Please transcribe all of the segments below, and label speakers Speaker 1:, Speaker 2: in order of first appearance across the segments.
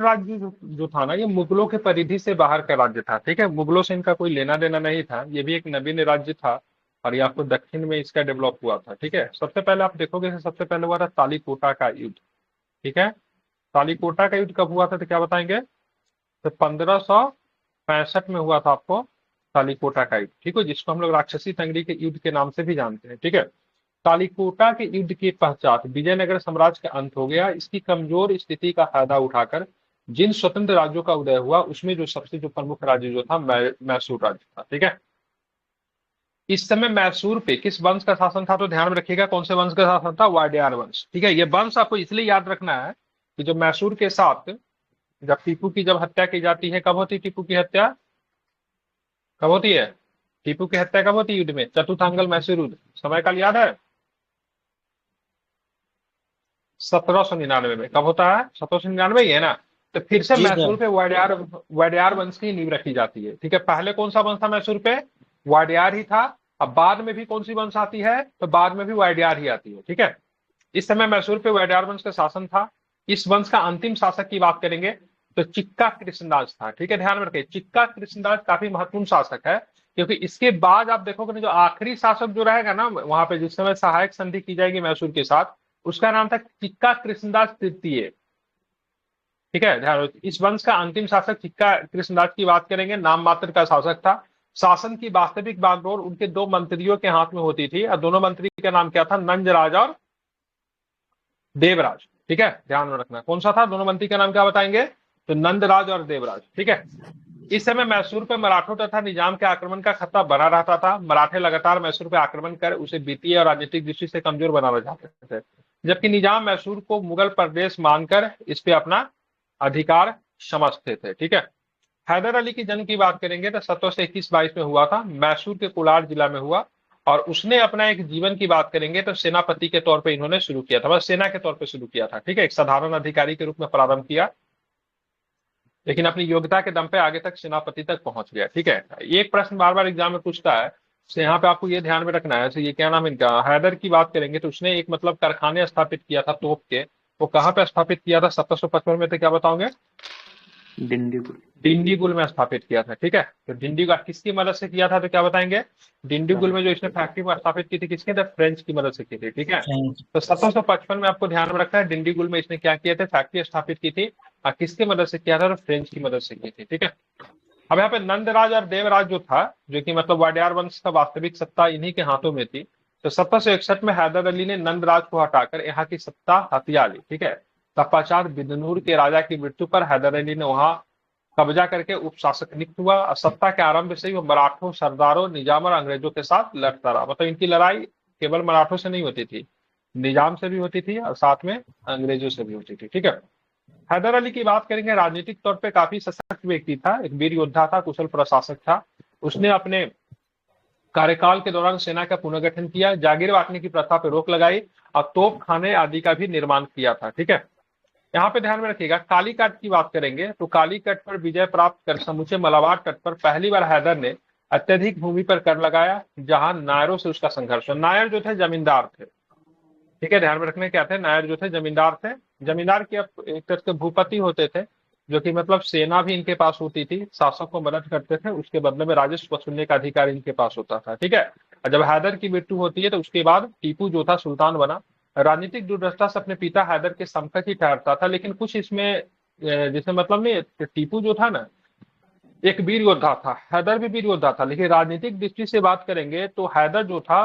Speaker 1: राज्य जो था ना, ये मुगलों के परिधि से बाहर का राज्य था। ठीक है, मुगलों से इनका कोई लेना देना नहीं था, ये भी एक नवीन राज्य था और ये आपको दक्षिण में इसका डेवलप हुआ था। ठीक है, सबसे पहले आप देखोगे सबसे पहले हुआ था तालीकोटा का युद्ध। ठीक है, तालीकोटा का युद्ध कब हुआ था तो क्या बताएंगे? तो 1565 में हुआ था आपको तालीकोटा का युद्ध। ठीक है, जिसको हम लोग राक्षसी तंगड़ी के युद्ध के नाम से भी जानते हैं। ठीक है, तालीकोटा के युद्ध के पश्चात विजयनगर साम्राज्य का अंत हो गया। इसकी कमजोर स्थिति का फायदा उठाकर जिन स्वतंत्र राज्यों का उदय हुआ उसमें जो सबसे जो प्रमुख राज्य जो था मैसूर राज्य था। ठीक है, इस समय मैसूर पे किस वंश का शासन था तो ध्यान में रखिएगा, कौन से वंश का शासन था? वाडियार वंश। ठीक है, ये वंश आपको इसलिए याद रखना है कि जो मैसूर के साथ जब टीपू की जब हत्या की जाती है, कब होती है टीपू की हत्या? कब होती है टीपू की हत्या? कब होती है युद्ध में? चतुर्थांगल मैसूर युद्ध, समय काल याद है? 1799 में। कब होता है? 1799 ही है ना? तो फिर से
Speaker 2: जी
Speaker 1: मैसूर
Speaker 2: सर।
Speaker 1: पे वाडियार वाडियार वंश की नींव रखी जाती है। ठीक है, पहले कौन सा वंश था मैसूर पे? वाडियार ही था। अब बाद में भी कौन सी वंश आती है? तो बाद में भी वाडियार ही आती है। ठीक है, इस समय मैसूर पे वाडियार वंश का शासन था। इस वंश का अंतिम शासक की बात करेंगे तो चिक्का कृष्णदास था। ठीक है, ध्यान में रखिए, चिक्का कृष्णदास काफी महत्वपूर्ण शासक है, क्योंकि इसके बाद आप देखोगे ना, जो आखिरी शासक जो रहेगा ना वहां पे, जिस समय सहायक संधि की जाएगी मैसूर के साथ, उसका नाम था चिक्का कृष्णदास तृतीय। ठीक है, ध्यान रखिए, इस वंश का अंतिम शासक चिक्का कृष्णदास की बात करेंगे, नाम मात्र का शासक था। शासन की वास्तविक बागडोर उनके दो मंत्रियों के हाथ में होती थी, और दोनों मंत्री का नाम क्या था? नंजराज और देवराज। ठीक है, ध्यान में रखना, कौन सा था? दोनों मंत्री का नाम क्या बताएंगे? तो नंदराज और देवराज। ठीक है, इस समय मैसूर पर मराठों तथा निजाम के आक्रमण का खतरा बना रहता था। मराठे लगातार मैसूर पर आक्रमण कर उसे वित्तीय और राजनीतिक दृष्टि से कमजोर बनाना चाहते थे, जबकि निजाम मैसूर को मुगल प्रदेश मानकर इस पे अपना अधिकार समझते थे। ठीक है, हैदर अली की जन्म की बात करेंगे तो 1721-22 में हुआ था, मैसूर के कोलार जिला में हुआ। और उसने अपना एक जीवन की बात करेंगे तो सेनापति के तौर पे इन्होंने शुरू किया था, बस सेना के तौर पे शुरू किया था। ठीक है, एक साधारण अधिकारी के रूप में प्रारंभ किया, लेकिन अपनी योग्यता के दम पे आगे तक सेनापति तक पहुंच गया। ठीक है, एक प्रश्न बार बार एग्जाम में पूछता है, तो यहाँ पे आपको ये ध्यान में रखना है। तो ये क्या नाम है इनका? हैदर की बात करेंगे तो उसने एक मतलब कारखाने स्थापित किया था तोप के। वो कहाँ पे स्थापित किया था 1755 में? तो क्या बताओगे?
Speaker 2: डिंडीगुल।
Speaker 1: डिंडीगुल में स्थापित किया था। ठीक है, तो डिंडीगुल किसकी मदद से किया था तो क्या बताएंगे? डिंडीगुल में जो इसने फैक्ट्री स्थापित की थी, किसके? तो फ्रेंच की मदद से की थी। ठीक है,
Speaker 2: फ्रेंच।
Speaker 1: तो 1755 में आपको ध्यान में रखना है, डिंडीगुल में इसने क्या किया था? फैक्ट्री स्थापित की थी। और किसकी मदद से किया था? तो फ्रेंच की मदद से की थी। ठीक है, अब यहाँ पे नंदराज और देवराज जो था, जो कि मतलब वाडियार वंश का वास्तविक सत्ता इन्हीं के हाथों में थी। तो 1761 में हैदर अली ने नंदराज को हटाकर यहाँ की सत्ता हथिया ली। ठीक है, तत्पश्चात बिदनूर के राजा की मृत्यु पर हैदर अली ने वहां कब्जा करके उपशासक नियुक्त हुआ, और सत्ता के आरंभ से ही वो मराठों, सरदारों, निजाम और अंग्रेजों के साथ लड़ता रहा। मतलब इनकी लड़ाई केवल मराठों से नहीं होती थी, निजाम से भी होती थी और साथ में अंग्रेजों से भी होती थी। ठीक है, हैदर अली की बात करेंगे, राजनीतिक तौर पे काफी सशक्त व्यक्ति था, एक वीर योद्धा था, कुशल प्रशासक था। उसने अपने कार्यकाल के दौरान सेना का पुनर्गठन किया, जागीर बांटने की प्रथा पर रोक लगाई और तोप खाने आदि का भी निर्माण किया था। ठीक है, यहाँ पे ध्यान में रखिएगा, कालीकट की बात करेंगे तो कालीकट पर विजय प्राप्त कर समूचे मलाबार तट पर पहली बार हैदर ने अत्यधिक भूमि पर कर लगाया, जहां नायरों से उसका संघर्ष हुआ। नायर जो थे जमींदार थे। ठीक है, ध्यान में रखने क्या थे? नायर जो थे जमींदार थे। जमींदार की एक तरह के भूपति होते थे, जो कि मतलब सेना भी इनके पास होती थी, शासक को मदद करते थे, उसके बदले में राजस्व वसूलने का अधिकार इनके पास होता था। ठीक है, और जब हैदर की मृत्यु होती है तो उसके बाद टीपू जो था सुल्तान बना। राजनीतिक दुर्दशा से अपने पिता हैदर के समकक्ष ही ठहरता था, लेकिन कुछ इसमें जैसे मतलब नहीं, टीपू जो था ना एक वीर योद्धा था, हैदर भी वीर योद्धा था, लेकिन राजनीतिक दृष्टि से बात करेंगे तो हैदर जो था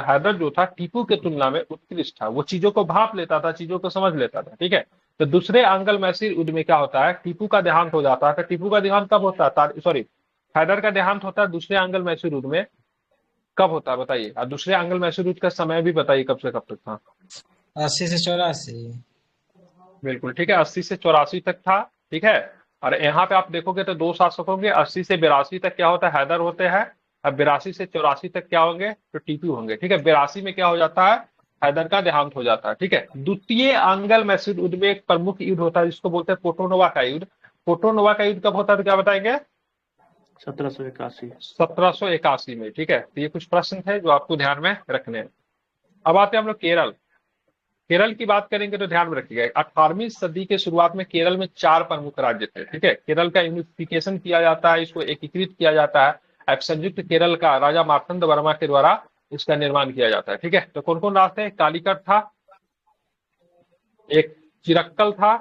Speaker 1: हैदर जो था टीपू के तुलना में उत्कृष्ट था। वो चीजों को भाप लेता था, चीजों को समझ लेता था। ठीक है, तो दूसरे आंगल मैसूर युद्ध में क्या होता है? टीपू का देहांत हो जाता है। तो टीपू का देहांत कब होता है? सॉरी, हैदर का देहांत होता है दूसरे आंगल मैसूर युद्ध में। कब होता है बताइए? और दूसरे आंगल मैसूर युद्ध का समय भी बताइए, कब से कब तक था?
Speaker 2: 80 से 84।
Speaker 1: बिल्कुल ठीक है, 80 से 84 तक था। ठीक है, और यहाँ पे आप देखोगे तो दो शासक होंगे, 80 से 82 तक क्या होता है? हैदर होते हैं। अब 82 से 84 तक क्या होंगे? तो टीपू होंगे। ठीक है, 82 में क्या हो जाता है? हैदर का देहांत हो जाता है। ठीक है, द्वितीय आंगल मैसूर युद्ध में एक प्रमुख युद्ध होता है जिसको बोलते हैं पोटोनोवा का युद्ध। पोटोनोवा का युद्ध कब होता है तो क्या बताएंगे?
Speaker 2: 1781।
Speaker 1: 1781 में। ठीक है, तो ये कुछ प्रश्न थे जो आपको ध्यान में रखने हैं। अब आते हैं हम लोग केरल। केरल की बात करेंगे तो ध्यान में रखिएगा 18वीं सदी के शुरुआत में केरल में 4 प्रमुख राज्य थे। ठीक है, केरल का यूनिफिकेशन किया जाता है, इसको एकीकृत किया जाता है। अब संयुक्त केरल का राजा मार्तंड वर्मा के द्वारा इसका निर्माण किया जाता है। ठीक है, तो कौन कौन राज थे? कालीकट था, एक चिरक्कल था,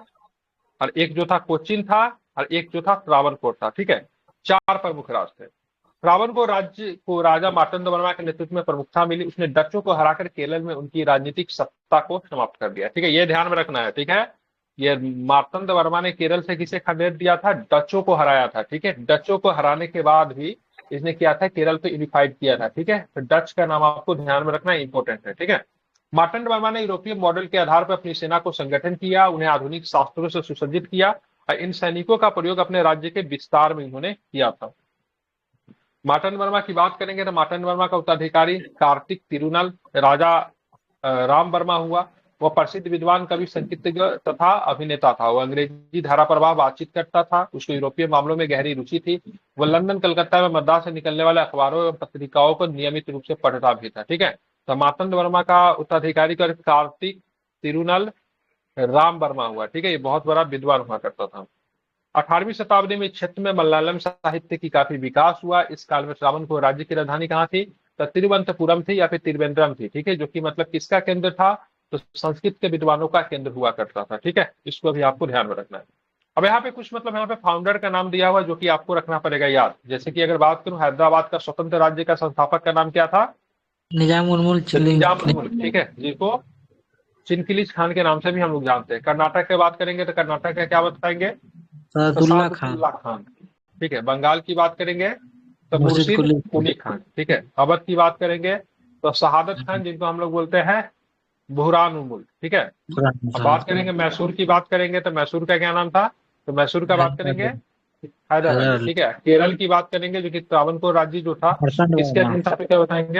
Speaker 1: और एक जो था कोचिन था, और एक जो था त्रावणकोर था। ठीक है, 4 प्रमुख राज थे। त्रावणकोर राज्य को राजा मार्तंड वर्मा के नेतृत्व में प्रमुखता मिली। उसने डचों को हराकर केरल में उनकी राजनीतिक सत्ता को समाप्त कर दिया। ठीक है, ये ध्यान में रखना है। ठीक है, ये मार्तंड वर्मा ने केरल से किसे खदेड़ दिया था? डचों को हराया था। ठीक है, डचों को हराने के बाद भी इसने किया था, केरल को यूनिफाइड किया था। ठीक है, तो डच का नाम आपको ध्यान में रखना इंपॉर्टेंट है। ठीक है, मार्तंड वर्मा ने यूरोपीय मॉडल के आधार पर अपनी सेना को संगठन किया, उन्हें आधुनिक शास्त्रों से सुसज्जित किया, और इन सैनिकों का प्रयोग अपने राज्य के विस्तार में उन्होंने किया था। मार्तंड वर्मा की बात करेंगे तो मार्तंड वर्मा का उत्तराधिकारी कार्तिक तिरुनल राजा राम वर्मा हुआ। वह प्रसिद्ध विद्वान, कवि, संगीतज्ञ तथा अभिनेता था। वह अंग्रेजी धारा प्रवाह बातचीत करता था, उसको यूरोपीय मामलों में गहरी रुचि थी। वह लंदन, कलकत्ता में मद्रास से निकलने वाले अखबारों एवं पत्रिकाओं को नियमित रूप से पढ़ता भी था। ठीक है, तो मार्तंड वर्मा का उत्तराधिकारी का कार्तिक तिरुनल राम वर्मा हुआ। ठीक है, ये बहुत बड़ा विद्वान हुआ करता था। 18वीं शताब्दी में क्षेत्र में मलयालम साहित्य की काफी विकास हुआ। इस काल में त्रावणकोर राज्य की राजधानी कहाँ थी? तो तिरुवनंतपुरम थी या फिर त्रिवेंद्रम थी। ठीक है, जो कि मतलब किसका केंद्र था? तो संस्कृत के विद्वानों का केंद्र हुआ करता था। ठीक है, इसको भी आपको ध्यान में रखना है। अब यहाँ पे कुछ मतलब यहाँ पे फाउंडर का नाम दिया हुआ जो कि आपको रखना पड़ेगा याद। जैसे कि अगर बात करूं, हैदराबाद का स्वतंत्र राज्य का संस्थापक का नाम क्या था?
Speaker 2: निजाम उल मुल्क
Speaker 1: तो निजाम उल मुल्क। ठीक है, जिसको चिनकिलिज खान के नाम से भी हम लोग जानते हैं। कर्नाटक की बात करेंगे तो कर्नाटक का क्या बताएंगे? तो सादुल्ला खान। ठीक है, बंगाल की बात करेंगे तो मुर्शिद कुली खान। ठीक है, अवध की बात करेंगे तो शहादत खान, जिनको हम लोग बोलते हैं बुहरानुमुल। ठीक है, अब बात करेंगे मैसूर की बात करेंगे तो मैसूर का क्या नाम था? तो मैसूर का बात करेंगे हैदर अली। ठीक है, केरल की बात करेंगे जो कि त्रावणकोर राज्य जो था, इसके क्या बताएंगे?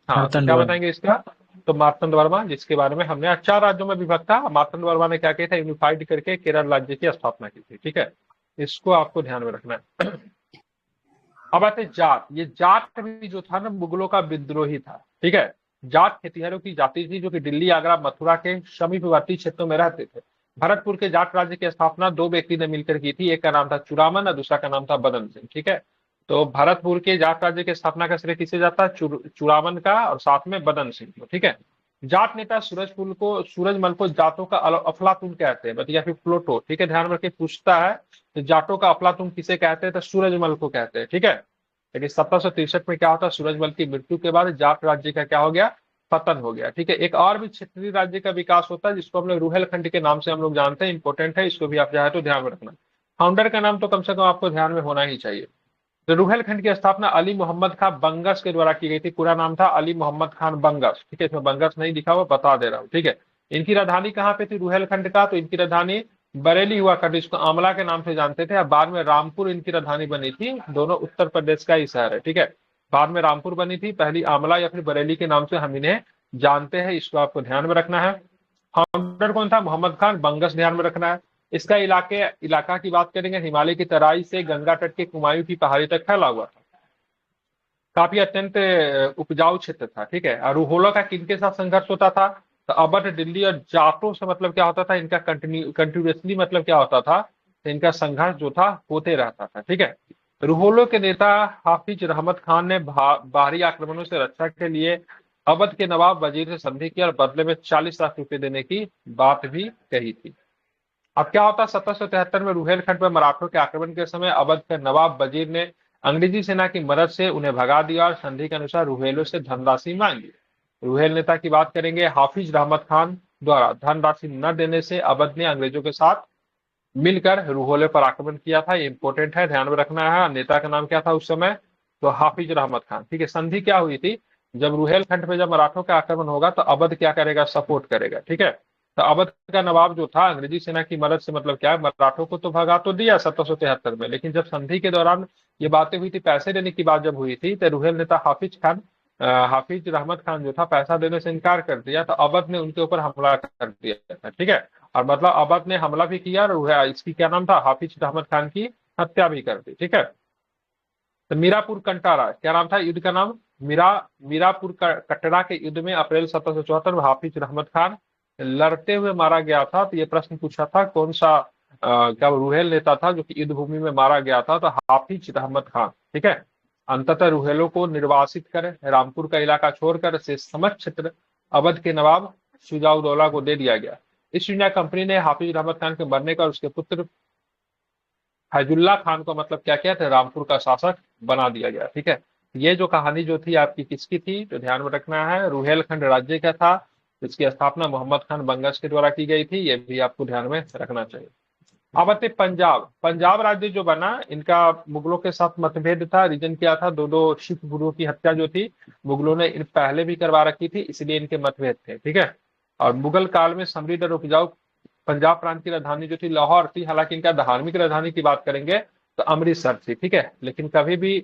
Speaker 1: हाँ, तो क्या बताएंगे इसका? तो मार्तंड वर्मा, जिसके बारे में हमने 4 राज्यों में विभक्त था। मार्तंड वर्मा ने क्या किया था? यूनिफाइड करके केरल राज्य की स्थापना की थी। ठीक है, इसको आपको ध्यान में रखना है। अब आते जाट। ये जाट भी जो था ना, मुगलों का विद्रोही था। ठीक है, जाट खेतिहरों की जाति थी जो कि दिल्ली, आगरा, मथुरा के समीपवर्ती क्षेत्रों में रहते थे। भरतपुर के जाट राज्य की स्थापना 2 व्यक्ति ने मिलकर की थी। एक का नाम था चुरामन और दूसरा का नाम था बदन सिंह। ठीक है, तो भरतपुर के जाट राज्य की स्थापना का श्रेय किसे जाता है? चुरामन का, और साथ में बदन सिंह को। ठीक है, जाट नेता सूरजमल को जाटों का अफलातून कहते हैं, या फिर प्लोटो। ठीक है, ध्यान रखिए, पूछता है तो जाटों का अफलातून किसे कहते हैं? तो सूरजमल को कहते हैं। ठीक है, लेकिन 1763 में क्या होता है? सूरजमल की मृत्यु के बाद जाट राज्य का क्या हो गया? पतन हो गया। ठीक है, एक और भी क्षेत्रीय राज्य का विकास होता है जिसको हम लोग रुहेलखंड के नाम से हम लोग जानते हैं। इंपॉर्टेंट है, इसको भी आप चाहे तो ध्यान में रखना। फाउंडर का नाम तो कम से कम आपको ध्यान में होना ही चाहिए। तो रुहेलखंड की स्थापना अली मोहम्मद खान बंगस के द्वारा की गई थी। पूरा नाम था अली मोहम्मद खान बंगस। ठीक है, इसमें बंगस नहीं लिखा हुआ, बता दे रहा हूँ। ठीक है, इनकी राजधानी कहाँ पे थी रुहेलखंड का? तो इनकी राजधानी बरेली हुआ करती, इसको आमला के नाम से जानते थे। अब बाद में रामपुर इनकी राजधानी बनी थी। दोनों उत्तर प्रदेश का ही शहर है। ठीक है, बाद में रामपुर बनी थी, पहली आमला या फिर बरेली के नाम से हम इन्हें जानते हैं। इसको आपको ध्यान में रखना है। फाउंडर कौन था? मोहम्मद खान बंगस, ध्यान में रखना है। इसका इलाका की बात करेंगे, हिमालय की तराई से गंगा तट के कुमायूं की पहाड़ी तक फैला हुआ था। काफी अत्यंत उपजाऊ क्षेत्र था। ठीक है, और रुहोला का किनके साथ संघर्ष होता था? तो अवध, दिल्ली और जाटों से मतलब क्या होता था? इनका कंटिन्यूसली मतलब क्या होता था? तो इनका संघर्ष जो था होते रहता था। ठीक है, रुहोलो के नेता हाफिज रहमत खान ने बाहरी आक्रमणों से रक्षा के लिए अवध के नवाब वजीर से संधि की और बदले में 40 लाख रुपए देने की बात भी कही थी। अब क्या होता है? 1773 में रुहेलखंड पर मराठों के आक्रमण के समय अवध के नवाब वजीर ने अंग्रेजी सेना की मदद से उन्हें भगा दिया और संधि के अनुसार रुहेलों से धनराशि मांगी। रुहेल नेता की बात करेंगे, हाफिज रहमत खान द्वारा धनराशि न देने से अवध ने अंग्रेजों के साथ मिलकर रुहोले पर आक्रमण किया था। ये इंपॉर्टेंट है, ध्यान में रखना है। नेता का नाम क्या था उस समय? तो हाफिज रहमत खान। ठीक है, संधि क्या हुई थी? जब रुहेलखंड पे जब मराठों का आक्रमण होगा तो अवध क्या करेगा? सपोर्ट करेगा। ठीक है, तो अवध का नवाब जो था अंग्रेजी सेना की मदद से मतलब क्या है? मराठों को तो भगा तो दिया 1773 में, लेकिन जब संधि के दौरान ये बातें हुई थी, पैसे देने की बात जब हुई थी, तो रुहेल नेता हाफिज रहमत खान जो था पैसा देने से इनकार कर दिया। तो अवध ने उनके ऊपर हमला कर दिया था। ठीक है, और मतलब अवध ने हमला भी किया और इसकी क्या नाम था? हाफिज रहमत खान की हत्या भी कर दी। ठीक है, तो मीरापुर कंटारा क्या नाम था युद्ध का नाम? मीरापुर कटरा के युद्ध में अप्रैल 1774 में हाफिज रहमत खान लड़ते हुए मारा गया था। तो ये प्रश्न पूछा था कौन सा क्या वो रुहेल नेता था जो कि युद्ध भूमि में मारा गया था, तो हाफिज अहमद खान। ठीक है। अंततः रुहेलों को निर्वासित कर रामपुर का इलाका छोड़कर से समस्त क्षेत्र अवध के नवाब शुजाउदौला को दे दिया गया। ईस्ट इंडिया कंपनी ने हाफिज अहमद खान के मरने का और उसके पुत्र फैजुल्ला खान को मतलब क्या किया था, रामपुर का शासक बना दिया गया। ठीक है। ये जो कहानी जो थी आपकी किसकी थी, तो ध्यान में रखना है रुहेलखंड राज्य का था। इसकी स्थापना मोहम्मद खान बंगश के द्वारा की गई थी, ये भी आपको ध्यान में रखना चाहिए। अब आते पंजाब। पंजाब राज्य जो बना, इनका मुगलों के साथ मतभेद था। रीजन क्या था, दो दो सिख गुरुओं की हत्या जो थी मुगलों ने इन पहले भी करवा रखी थी, इसलिए इनके मतभेद थे। ठीक है। और मुगल काल में समृद्ध और उपजाऊ पंजाब प्रांत की राजधानी जो थी लाहौर थी। हालांकि इनका धार्मिक राजधानी की बात करेंगे तो अमृतसर थी। ठीक है। लेकिन कभी भी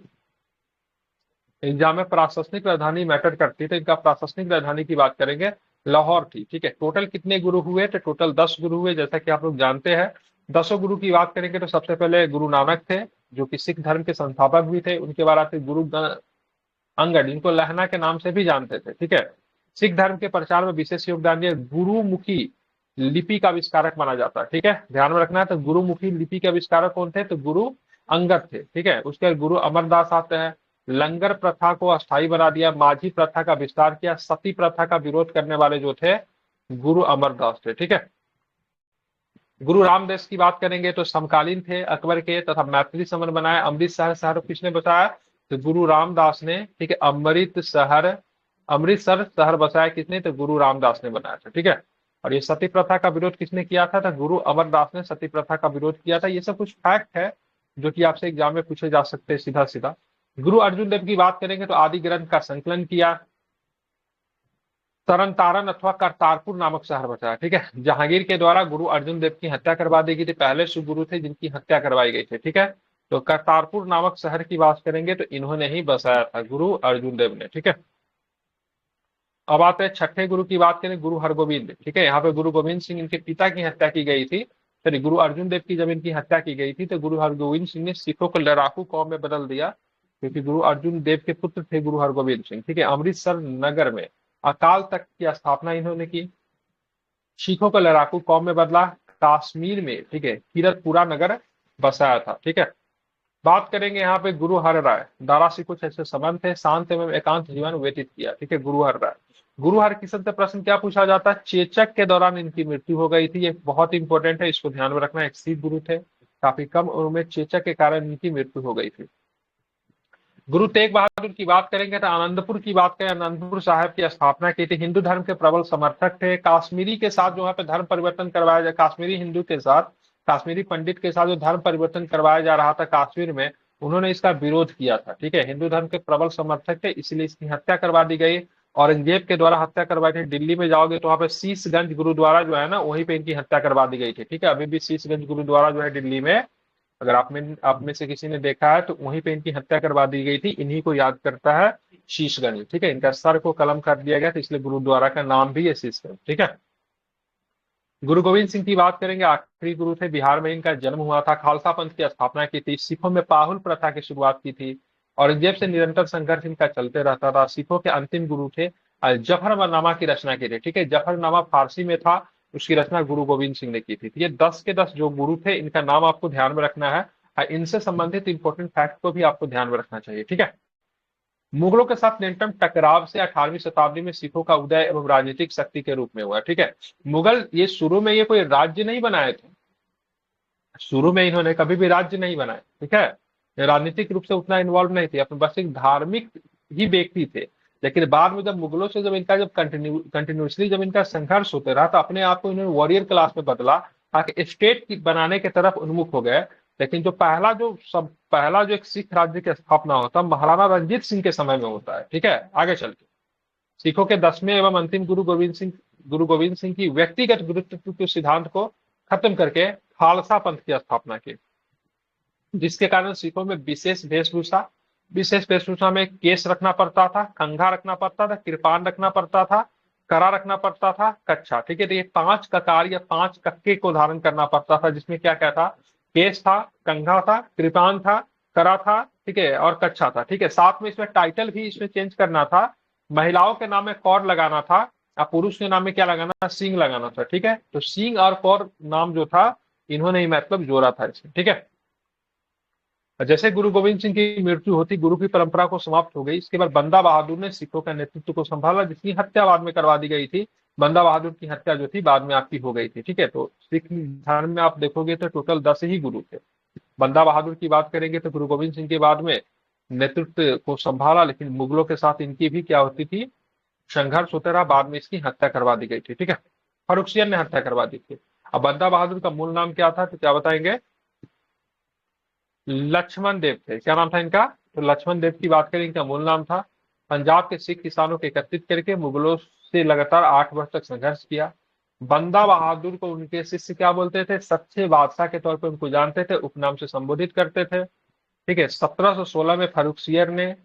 Speaker 1: एग्जाम में प्रशासनिक राजधानी मैटर करती, तो इनका प्रशासनिक राजधानी की बात करेंगे लाहौर थी। ठीक है। टोटल कितने गुरु हुए, तो टोटल 10 गुरु हुए, जैसा कि आप लोग जानते हैं। 10 गुरु की बात करेंगे तो सबसे पहले गुरु नानक थे, जो कि सिख धर्म के संस्थापक भी थे। उनके बाद आते गुरु अंगद, इनको लहना के नाम से भी जानते थे। ठीक है। सिख धर्म के प्रचार में विशेष योगदान दिया। गुरुमुखी लिपि का आविष्कारक माना जाता है। ठीक है। ध्यान में रखना है। तो गुरुमुखी लिपि के आविष्कारक कौन थे, तो गुरु अंगद थे। ठीक है। उसके बाद गुरु अमरदास आते हैं। लंगर प्रथा को अस्थायी बना दिया। माझी प्रथा का विस्तार किया। सती प्रथा का विरोध करने वाले जो थे गुरु अमरदास थे। ठीक है। गुरु रामदास की बात करेंगे तो समकालीन थे अकबर के, तथा मैत्री समन बनाया। अमृतसर शहर किसने बताया, तो गुरु रामदास ने। ठीक है। अमृतसर शहर बसाया किसने, तो गुरु रामदास ने बनाया था। ठीक है। और ये सती प्रथा का विरोध किसने किया था, तो गुरु अमरदास ने सती प्रथा का विरोध किया था। ये सब कुछ फैक्ट है जो कि आपसे एग्जाम में पूछे जा सकते हैं सीधा सीधा। गुरु अर्जुन देव की बात करेंगे तो आदि ग्रंथ का संकलन किया। तरन तारण अथवा करतारपुर नामक शहर बचाया। ठीक है। जहांगीर के द्वारा गुरु अर्जुन देव की हत्या करवा दी गई थी। पहले शिव गुरु थे जिनकी हत्या करवाई गई थी। ठीक है। तो करतारपुर नामक शहर की बात करेंगे तो इन्होंने ही बसाया था, गुरु अर्जुन देव ने। ठीक है। अब आते हैं छठे गुरु की बात करें, गुरु हरगोविंद। ठीक है। यहाँ पे गुरु गोविंद सिंह इनके पिता की हत्या की गई थी। सॉरी, गुरु अर्जुन देव की जब इनकी हत्या की गई थी तो गुरु हरगोविंद सिंह ने सिखों को लड़ाकू कौम में बदल दिया, क्योंकि गुरु अर्जुन देव के पुत्र थे गुरु हरगोविंद सिंह। ठीक है। अमृतसर नगर में अकाल तख्त की स्थापना इन्होंने की। सिखों को लड़ाकू कौम में बदला। कश्मीर में, ठीक है, किरतपुरा नगर बसाया था। ठीक है। बात करेंगे यहाँ पे गुरु हर राय। दारा से कुछ ऐसे संबंध थे, शांत एवं एकांत जीवन व्यतीत किया। ठीक है। गुरु हर राय। गुरु हरकिशन से प्रश्न क्या पूछा जाता है, चेचक के दौरान इनकी मृत्यु हो गई थी। ये बहुत इंपॉर्टेंट है, इसको ध्यान में रखना। एक सिख गुरु थे, काफी कम उम्र में चेचक के कारण इनकी मृत्यु हो गई थी। गुरु तेग बहादुर की बात करेंगे तो आनंदपुर की बात करें, आनंदपुर साहिब की स्थापना की थी। हिंदू धर्म के प्रबल समर्थक थे। काश्मीरी के साथ जो यहाँ पे धर्म परिवर्तन करवाया जाए, काश्मीरी हिंदू के साथ, काश्मीरी पंडित के साथ जो धर्म परिवर्तन करवाया जा रहा था काश्मीर में, उन्होंने इसका विरोध किया था। ठीक है। हिंदू धर्म के प्रबल समर्थक थे, इसलिए इसकी हत्या करवा दी गई। औरंगजेब के द्वारा हत्या करवाई थी। दिल्ली में जाओगे तो वहाँ पे शीशगंज गुरुद्वारा जो है ना, वहीं पे इनकी हत्या करवा दी गई थी। ठीक है। अभी भी शीशगंज गुरुद्वारा जो है दिल्ली में, अगर आप में से किसी ने देखा है तो वहीं पे इनकी हत्या करवा दी गई थी। इन्हीं को याद करता है शीशगंज। ठीक है। इनका सर को कलम कर दिया गया था, इसलिए गुरुद्वारा का नाम भी है शीशगंज। ठीक है। गुरु गोविंद सिंह की बात करेंगे, आखिरी गुरु थे। बिहार में इनका जन्म हुआ था। खालसा पंथ की स्थापना की थी। सिखों में पाहुल प्रथा की शुरुआत की थी। औरंगजेब से निरंतर संघर्ष इनका चलते रहता था। सिखों के अंतिम गुरु थे। जफरनामा की रचना की थी। ठीक है। जफरनामा फारसी में था, उसकी रचना गुरु गोविंद सिंह ने की थी। ये 10 के 10 जो गुरु थे, इनका नाम आपको ध्यान में रखना है। इनसे संबंधित इंपॉर्टेंट फैक्ट को भी आपको ध्यान में रखना चाहिए। ठीक है। मुगलों के साथ निरंतर टकराव से 18वीं शताब्दी में सिखों का उदय एवं राजनीतिक शक्ति के रूप में हुआ। ठीक है। मुगल ये शुरू में ये कोई राज्य नहीं बनाए थे। शुरू में इन्होंने कभी भी राज्य नहीं बनाए। ठीक है। ये राजनीतिक रूप से उतना इन्वॉल्व नहीं थे, अपने बस एक धार्मिक ही व्यक्ति थे। लेकिन बाद में जब मुगलों से जब इनका जब कंटिन्यूसली जब इनका संघर्ष होते रहा, तो अपने आप को इन्होंने वॉरियर क्लास में बदला, ताकि स्टेट की बनाने की तरफ उन्मुख हो गए। लेकिन जो पहला जो एक सिख राज्य की स्थापना होता है महाराणा रंजीत सिंह के समय में होता है। ठीक है। आगे चल के सिखों के 10वें एवं अंतिम गुरु गोविंद सिंह की व्यक्तिगत गुरुत्व के सिद्धांत को खत्म करके खालसा पंथ की स्थापना की, जिसके कारण सिखों में विशेष वेशभूषा में केस रखना पड़ता था, कंघा रखना पड़ता था, कृपान रखना पड़ता था, करा रखना पड़ता था, कच्छा। ठीक है। तो ये 5 ककार या 5 कक्के को धारण करना पड़ता था, जिसमें क्या क्या था, केस था, कंघा था, कृपान था, करा था, ठीक है, और कच्छा था। ठीक है। साथ में इसमें टाइटल भी इसमें चेंज करना था। महिलाओं के नाम में कौर लगाना था। अब पुरुष के नाम में क्या लगाना, सिंह लगाना था, ठीक है। तो सिंह और कौर नाम जो था इन्होंने ही मतलब जोड़ा था इसमें, ठीक है। जैसे गुरु गोविंद सिंह की मृत्यु होती, गुरु की परंपरा को समाप्त हो गई। इसके बाद बंदा बहादुर ने सिखों का नेतृत्व को संभाला, जिसकी हत्या बाद में करवा दी गई थी। बंदा बहादुर की हत्या जो थी बाद में आपकी हो गई थी, ठीक है। तो सिख धर्म में आप देखोगे तो टोटल 10 ही गुरु थे। बंदा बहादुर की बात करेंगे तो गुरु गोविंद सिंह के बाद में नेतृत्व को संभाला, लेकिन मुगलों के साथ इनकी भी क्या होती थी, संघर्ष होता रहा। बाद में इसकी हत्या करवा दी गई थी, ठीक है। फर्रुखसियन ने हत्या करवा दी थी। अब बंदा बहादुर का मूल नाम क्या था, तो क्या बताएंगे, लक्ष्मण देव थे। क्या नाम था इनका, तो लक्ष्मण देव की बात करें, इनका मूल नाम था। पंजाब के सिख किसानों को एकत्रित करके मुगलों से लगातार 8 वर्ष तक संघर्ष किया। बंदा बहादुर को उनके शिष्य क्या बोलते थे, सच्चे बादशाह के तौर पर उनको जानते थे, उपनाम से संबोधित करते थे, ठीक है। 1716 में फर्रुखसियर ने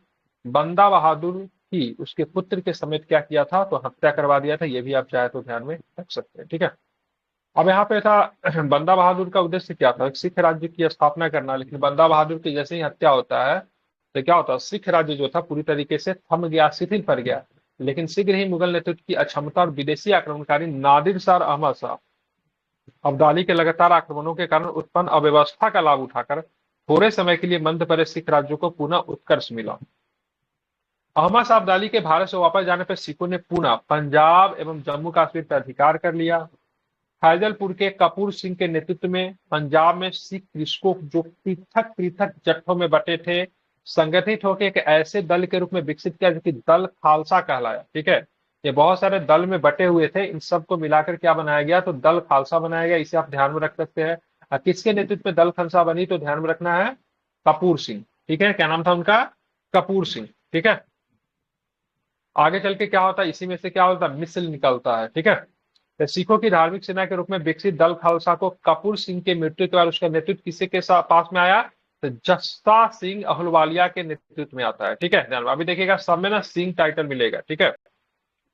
Speaker 1: बंदा बहादुर की उसके पुत्र के समेत क्या किया था, तो हत्या करवा दिया था। ये भी आप चाहे तो ध्यान में रख सकते हैं, ठीक है। अब यहाँ पे था बंदा बहादुर का उद्देश्य क्या था, एक सिख राज्य की स्थापना करना। लेकिन बंदा बहादुर की जैसे ही हत्या होता है तो क्या होता है, सिख राज्य जो था पूरी तरीके से थम गया, शिथिल पड़ गया। लेकिन शीघ्र ही मुगल नेतृत्व की अक्षमता और विदेशी आक्रमणकारी नादिर शाह अहमद शाह अब्दाली के लगातार आक्रमणों के कारण उत्पन्न अव्यवस्था का लाभ उठाकर थोड़े समय के लिए मंद पड़े सिख राज्यों को पुनः उत्कर्ष मिला। अहमद शाह अब्दाली के भारत से वापस जाने पर सिखों ने पुनः पंजाब एवं जम्मू कश्मीर पर अधिकार कर लिया। फैजलपुर के कपूर सिंह के नेतृत्व में पंजाब में सिख कृषकों जो पृथक पृथक जत्थों में बटे थे, संगठित होकर एक ऐसे दल के रूप में विकसित किया जो कि दल खालसा कहलाया, ठीक है। ये बहुत सारे दल में बटे हुए थे, इन सबको मिलाकर क्या बनाया गया, तो दल खालसा बनाया गया। इसे आप ध्यान में रख सकते हैं। किसके नेतृत्व में दल खालसा बनी, तो ध्यान में रखना है कपूर सिंह, ठीक है। क्या नाम था उनका, कपूर सिंह, ठीक है। आगे चल के क्या होता है, इसी में से क्या होता है, मिसल निकलता है, ठीक है। तो सिखों की धार्मिक सेना के रूप में विकसित दल खालसा को कपूर सिंह के मृत्यु के बाद उसका नेतृत्व किसी के पास में आया, तो जस्ता सिंह अहलुवालिया के नेतृत्व में आता है, ठीक है। ध्यान, अभी देखिएगा सब में ना सिंह टाइटल मिलेगा, ठीक है।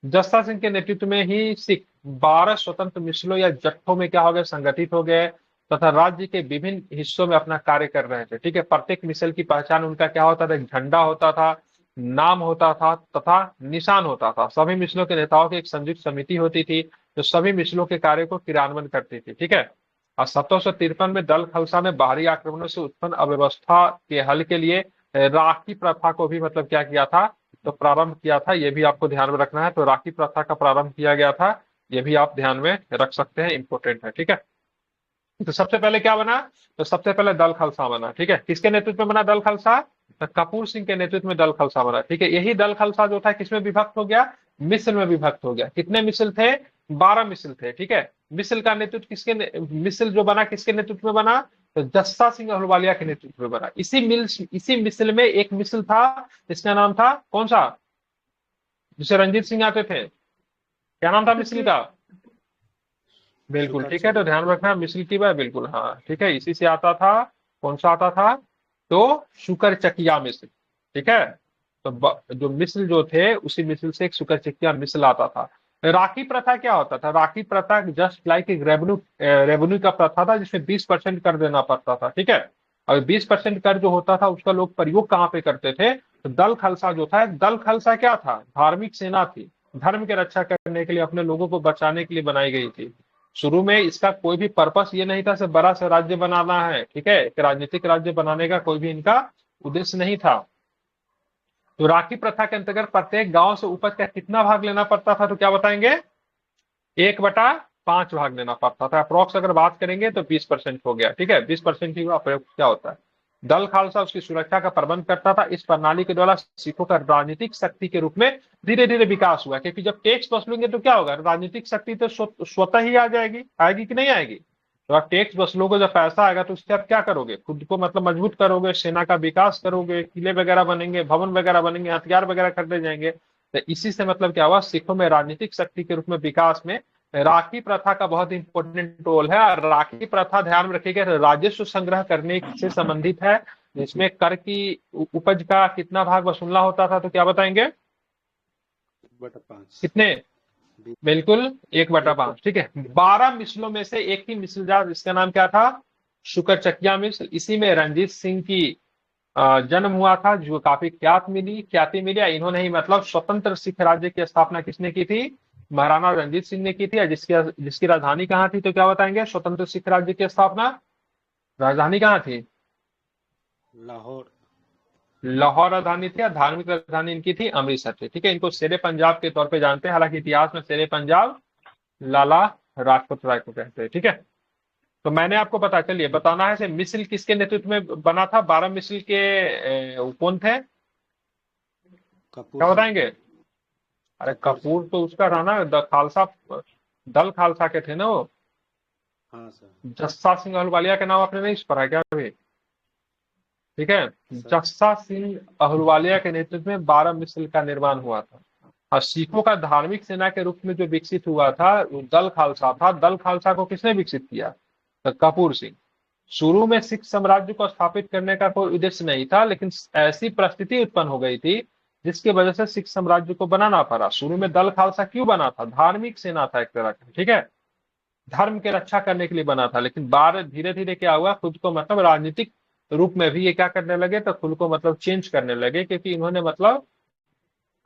Speaker 1: जस्ता सिंह के नेतृत्व में ही सिख 12 स्वतंत्र मिसलों या जत्थों में क्या हो गए, संगठित हो गए तथा राज्य के विभिन्न हिस्सों में अपना कार्य कर रहे थे, ठीक है। प्रत्येक मिसल की पहचान उनका क्या होता था, एक झंडा होता था, नाम होता था तथा निशान होता था। सभी मिसलों के नेताओं की एक संयुक्त समिति होती थी जो सभी मिसलों के कार्य को क्रियान्वयन करती थी, ठीक है। और 1753 में दल खालसा ने बाहरी आक्रमणों से उत्पन्न अव्यवस्था के हल के लिए राखी प्रथा को भी मतलब क्या किया था, तो प्रारंभ किया था। ये भी आपको ध्यान में रखना है। तो राखी प्रथा का प्रारंभ किया गया था, ये भी आप ध्यान में रख सकते हैं, इंपॉर्टेंट है, ठीक है। तो सबसे पहले क्या बना, तो सबसे पहले दल खालसा बना, ठीक है। किसके नेतृत्व में बना दल खालसा, तो कपूर सिंह के नेतृत्व में दल खालसा बना, ठीक है। यही दल खालसा जो था किसमें विभक्त हो गया, मिसल में विभक्त हो गया। कितने मिसल थे, 12 मिसल थे, ठीक है। मिसल का नेतृत्व मिसल जो बना किसके नेतृत्व में बना, तो जस्सा सिंह अहलुवालिया के नेतृत्व में बना। इसी मिसल में एक मिसल था, इसका नाम था कौन सा, जिसे रंजीत सिंह आते थे, क्या नाम था मिसल का, बिल्कुल ठीक है। तो ध्यान रखना मिसल की बात, बिल्कुल हाँ, ठीक है। इसी से आता था, कौन सा आता था, तो शुकर चकिया मिसल, ठीक है। तो जो मिसल जो थे उसी मिसल से एक शुकर चकिया मिसल आता था। राखी प्रथा क्या होता था, राखी प्रथा जस्ट लाइक एक रेवेन्यू का प्रथा था, जिसमें 20% कर देना पड़ता था, ठीक है। और 20% कर जो होता था उसका लोग प्रयोग कहाँ पे करते थे, तो दल खालसा जो था, दल खालसा क्या था, धार्मिक सेना थी, धर्म की रक्षा करने के लिए, अपने लोगों को बचाने के लिए बनाई गई थी। शुरू में इसका कोई भी पर्पस ये नहीं था सिर्फ बड़ा सा राज्य बनाना है, ठीक है। एक राजनीतिक राज्य बनाने का कोई भी इनका उद्देश्य नहीं था। तो राखी प्रथा के अंतर्गत प्रत्येक गांव से उपज का कितना भाग लेना पड़ता था, तो क्या बताएंगे, 1/5 भाग लेना पड़ता था। अप्रोक्स अगर बात करेंगे तो 20% हो गया, ठीक है। 20% की प्रयोग क्या होता है, दल खालसा उसकी सुरक्षा का प्रबंध करता था। इस प्रणाली के द्वारा सिखों का राजनीतिक शक्ति के रूप में धीरे धीरे विकास हुआ, क्योंकि जब टैक्स वसूलेंगे तो क्या होगा, राजनीतिक शक्ति तो स्वतः ही आ जाएगी, आएगी कि नहीं आएगी। तो आप टैक्स वसूलोगे, जब पैसा आएगा तो उससे आप क्या करोगे, खुद को मतलब मजबूत करोगे, सेना का विकास करोगे, किले वगैरह बनेंगे, भवन वगैरह बनेंगे, हथियार वगैरह खरीदे जाएंगे। तो इसी से मतलब क्या हुआ, सिखों में राजनीतिक शक्ति के रूप में विकास में राखी प्रथा का बहुत इंपॉर्टेंट रोल है। और राखी प्रथा ध्यान में रखिएगा राजस्व संग्रह करने से संबंधित है, जिसमें कर की उपज का कितना भाग वसूलना होता था, तो क्या बताएंगे,
Speaker 3: 1/5
Speaker 1: कितने, बिल्कुल 1/5, ठीक है। 12 मिसलों में से एक ही मिसल जा, इसका नाम क्या था, शुकर चकिया मिसल। इसी में रंजीत सिंह की जन्म हुआ था, जो काफी ख्याति मिली। इन्होंने ही मतलब स्वतंत्र सिख राज्य की स्थापना किसने की थी, महाराणा रंजीत सिंह ने की थी, जिसकी जिसकी राजधानी कहाँ थी, तो क्या बताएंगे? स्वतंत्र सिख राज्य की स्थापना राजधानी कहाँ थी?
Speaker 3: लाहौर।
Speaker 1: लाहौर राजधानी थी, और धार्मिक राजधानी इनकी थी अमृतसर थी। ठीक है, इनको शेरे पंजाब के तौर पे जानते हैं, हालांकि इतिहास में शेरे पंजाब लाला लाजपत राय को कहते हैं। ठीक है, तो मैंने आपको पता, चलिए बताना है, मिसल किसके नेतृत्व में बना था? 12 मिसल के कौन थे,
Speaker 3: कपूर
Speaker 1: क्या
Speaker 3: सिंह।
Speaker 1: बताएंगे? अरे कपूर तो उसका था ना, खालसा, दल खालसा के थे ना वो।
Speaker 3: हाँ सर।
Speaker 1: जस्सा सिंह अहलुवालिया के नाम आपने नहीं पढ़ा क्या अभी? ठीक है,
Speaker 3: सर।
Speaker 1: जस्सा सिंह अहलुवालिया के नेतृत्व में 12 मिसल का निर्माण हुआ था। और सिखों का धार्मिक सेना के रूप में जो विकसित हुआ था वो दल खालसा था। दल खालसा को किसने विकसित किया? तो कपूर सिंह। शुरू में सिख साम्राज्य को स्थापित करने का कोई उद्देश्य नहीं था, लेकिन ऐसी परिस्थिति उत्पन्न हो गई थी जिसकी वजह से सिख साम्राज्य को बनाना पड़ा। शुरू में दल खालसा क्यों बना था? धार्मिक सेना था एक तरह का, ठीक है, धर्म की रक्षा करने के लिए बना था। लेकिन बार धीरे धीरे क्या हुआ, खुद को मतलब राजनीतिक रूप में भी ये क्या करने लगे, तो खुद को मतलब चेंज करने लगे, क्योंकि इन्होंने मतलब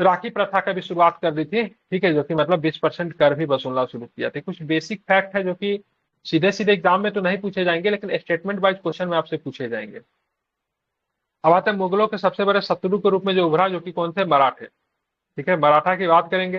Speaker 1: राखी प्रथा का भी शुरुआत कर दी थी। ठीक है, जो कि मतलब 20% कर भी वसूलना शुरू किया था। कुछ बेसिक फैक्ट है जो कि सीधे सीधे एग्जाम में तो नहीं पूछे जाएंगे, लेकिन स्टेटमेंट वाइज क्वेश्चन में आपसे पूछे जाएंगे। अब आते हैं मुगलों के सबसे बड़े शत्रु के रूप में जो उभरा, जो कि कौन थे? मराठे। ठीक है, मराठा की बात करेंगे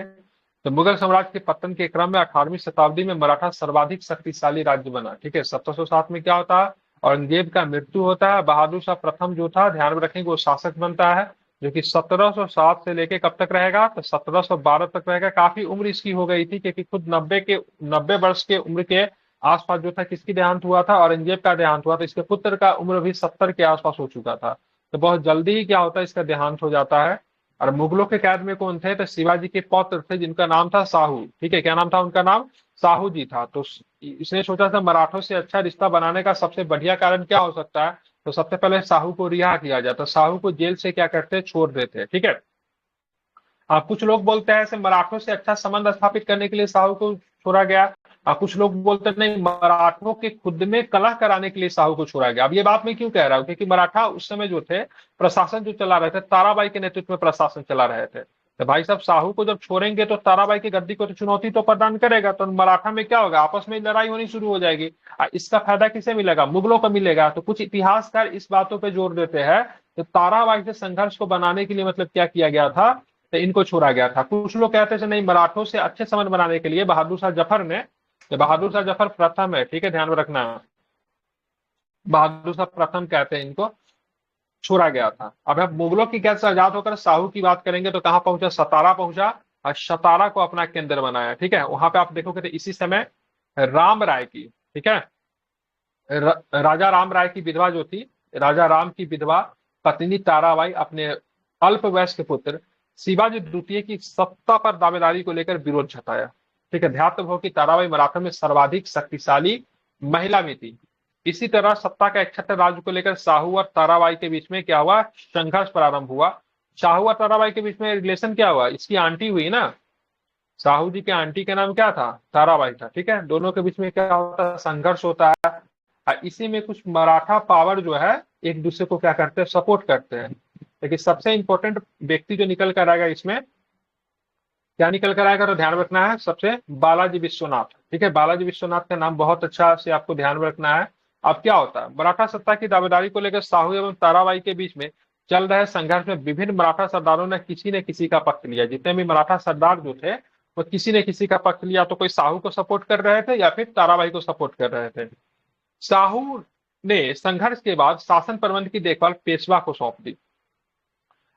Speaker 1: तो मुगल साम्राज्य के पतन के क्रम में 18वीं शताब्दी में मराठा सर्वाधिक शक्तिशाली राज्य बना। ठीक है, 1707 में क्या होता है? औरंगजेब का मृत्यु होता है। बहादुर शाह प्रथम जो था, ध्यान में रखेंगे, वो शासक बनता है, जो कि 1707 से लेके कब तक रहेगा? तो 1712 तक रहेगा। काफी उम्र इसकी हो गई थी, क्योंकि खुद 90 वर्ष के उम्र के आसपास जो था, किसकी देहांत हुआ था? औरंगजेब का देहांत हुआ था। इसके पुत्र का उम्र भी 70 के आसपास हो चुका था, तो बहुत जल्दी ही क्या होता है, इसका देहांत हो जाता है। और मुगलों के कैद में कौन थे? तो शिवाजी के पौत्र थे, जिनका नाम था साहू। ठीक है, क्या नाम था उनका? नाम साहू जी था। तो इसने सोचा था मराठों से अच्छा रिश्ता बनाने का सबसे बढ़िया कारण क्या हो सकता है, तो सबसे पहले साहू को रिहा किया जाता। साहू को जेल से क्या करते? छोड़ देते। ठीक है, कुछ लोग बोलते हैं ऐसे मराठों से अच्छा संबंध स्थापित करने के लिए साहू को छोड़ा गया। कुछ लोग बोलते हैं नहीं, मराठों के खुद में कलह कराने के लिए साहू को छोड़ा गया। अब ये बात मैं क्यों कह रहा हूँ, क्योंकि मराठा उस समय जो थे, प्रशासन जो चला रहे थे, ताराबाई के नेतृत्व में प्रशासन चला रहे थे। तो भाई साहब, साहू को जब छोड़ेंगे तो ताराबाई की गद्दी को तो चुनौती तो प्रदान करेगा, तो मराठा में क्या होगा? आपस में लड़ाई होनी शुरू हो जाएगी। इसका फायदा किसे मिलेगा? मुगलों को मिलेगा। तो कुछ इतिहासकार इस बातों पर जोर देते हैं, तो ताराबाई से संघर्ष को बनाने के लिए मतलब क्या किया गया था, तो इनको छोड़ा गया था। कुछ लोग कहते थे नहीं, मराठों से अच्छे संबंध बनाने के लिए बहादुर शाह जफर ने, बहादुर शाह जफर प्रथम है, ठीक है, ध्यान में रखना, बहादुर शाह प्रथम कहते हैं इनको, छोड़ा गया था। अब मुगलों की कैसे आजाद होकर साहू की बात करेंगे तो कहां पहुंचा? सतारा पहुंचा, और सतारा को अपना केंद्र बनाया। ठीक है, वहां पे आप देखोगे तो इसी समय राम राय की, ठीक है, राजा राम राय की विधवा जो थी, राजा राम की विधवा पत्नी ताराबाई अपने अल्प वयस्क पुत्र शिवाजी द्वितीय की सत्ता पर दावेदारी को लेकर विरोध जताया। ठीक है, ध्यान हो कि ताराबाई मराठा में सर्वाधिक शक्तिशाली महिला में थी। इसी तरह सत्ता का एकछत्र राज्य को लेकर साहू और ताराबाई के बीच में क्या हुआ? संघर्ष प्रारंभ हुआ। साहू और ताराबाई के बीच में रिलेशन क्या हुआ? इसकी आंटी हुई ना, साहू जी के आंटी का नाम क्या था? ताराबाई था। ठीक है, दोनों के बीच में क्या होता है? संघर्ष होता है। इसी में कुछ मराठा पावर जो है एक दूसरे को क्या करते हैं? सपोर्ट करते हैं। लेकिन सबसे इंपॉर्टेंट व्यक्ति जो निकल कर आएगा इसमें, क्या निकल कर आएगा, तो ध्यान रखना है, सबसे बालाजी विश्वनाथ। ठीक है, बालाजी विश्वनाथ का नाम बहुत अच्छा से आपको ध्यान में रखना है। अब क्या होता है, मराठा सत्ता की दावेदारी को लेकर साहू एवं ताराबाई के बीच में चल रहे संघर्ष में विभिन्न मराठा सरदारों ने किसी न किसी का पक्ष लिया। जितने भी मराठा सरदार जो थे, वो किसी न किसी का पक्ष लिया। तो कोई साहू को सपोर्ट कर रहे थे या फिर ताराबाई को सपोर्ट कर रहे थे। साहू ने संघर्ष के बाद शासन प्रबंध की देखभाल पेशवा को सौंप दी।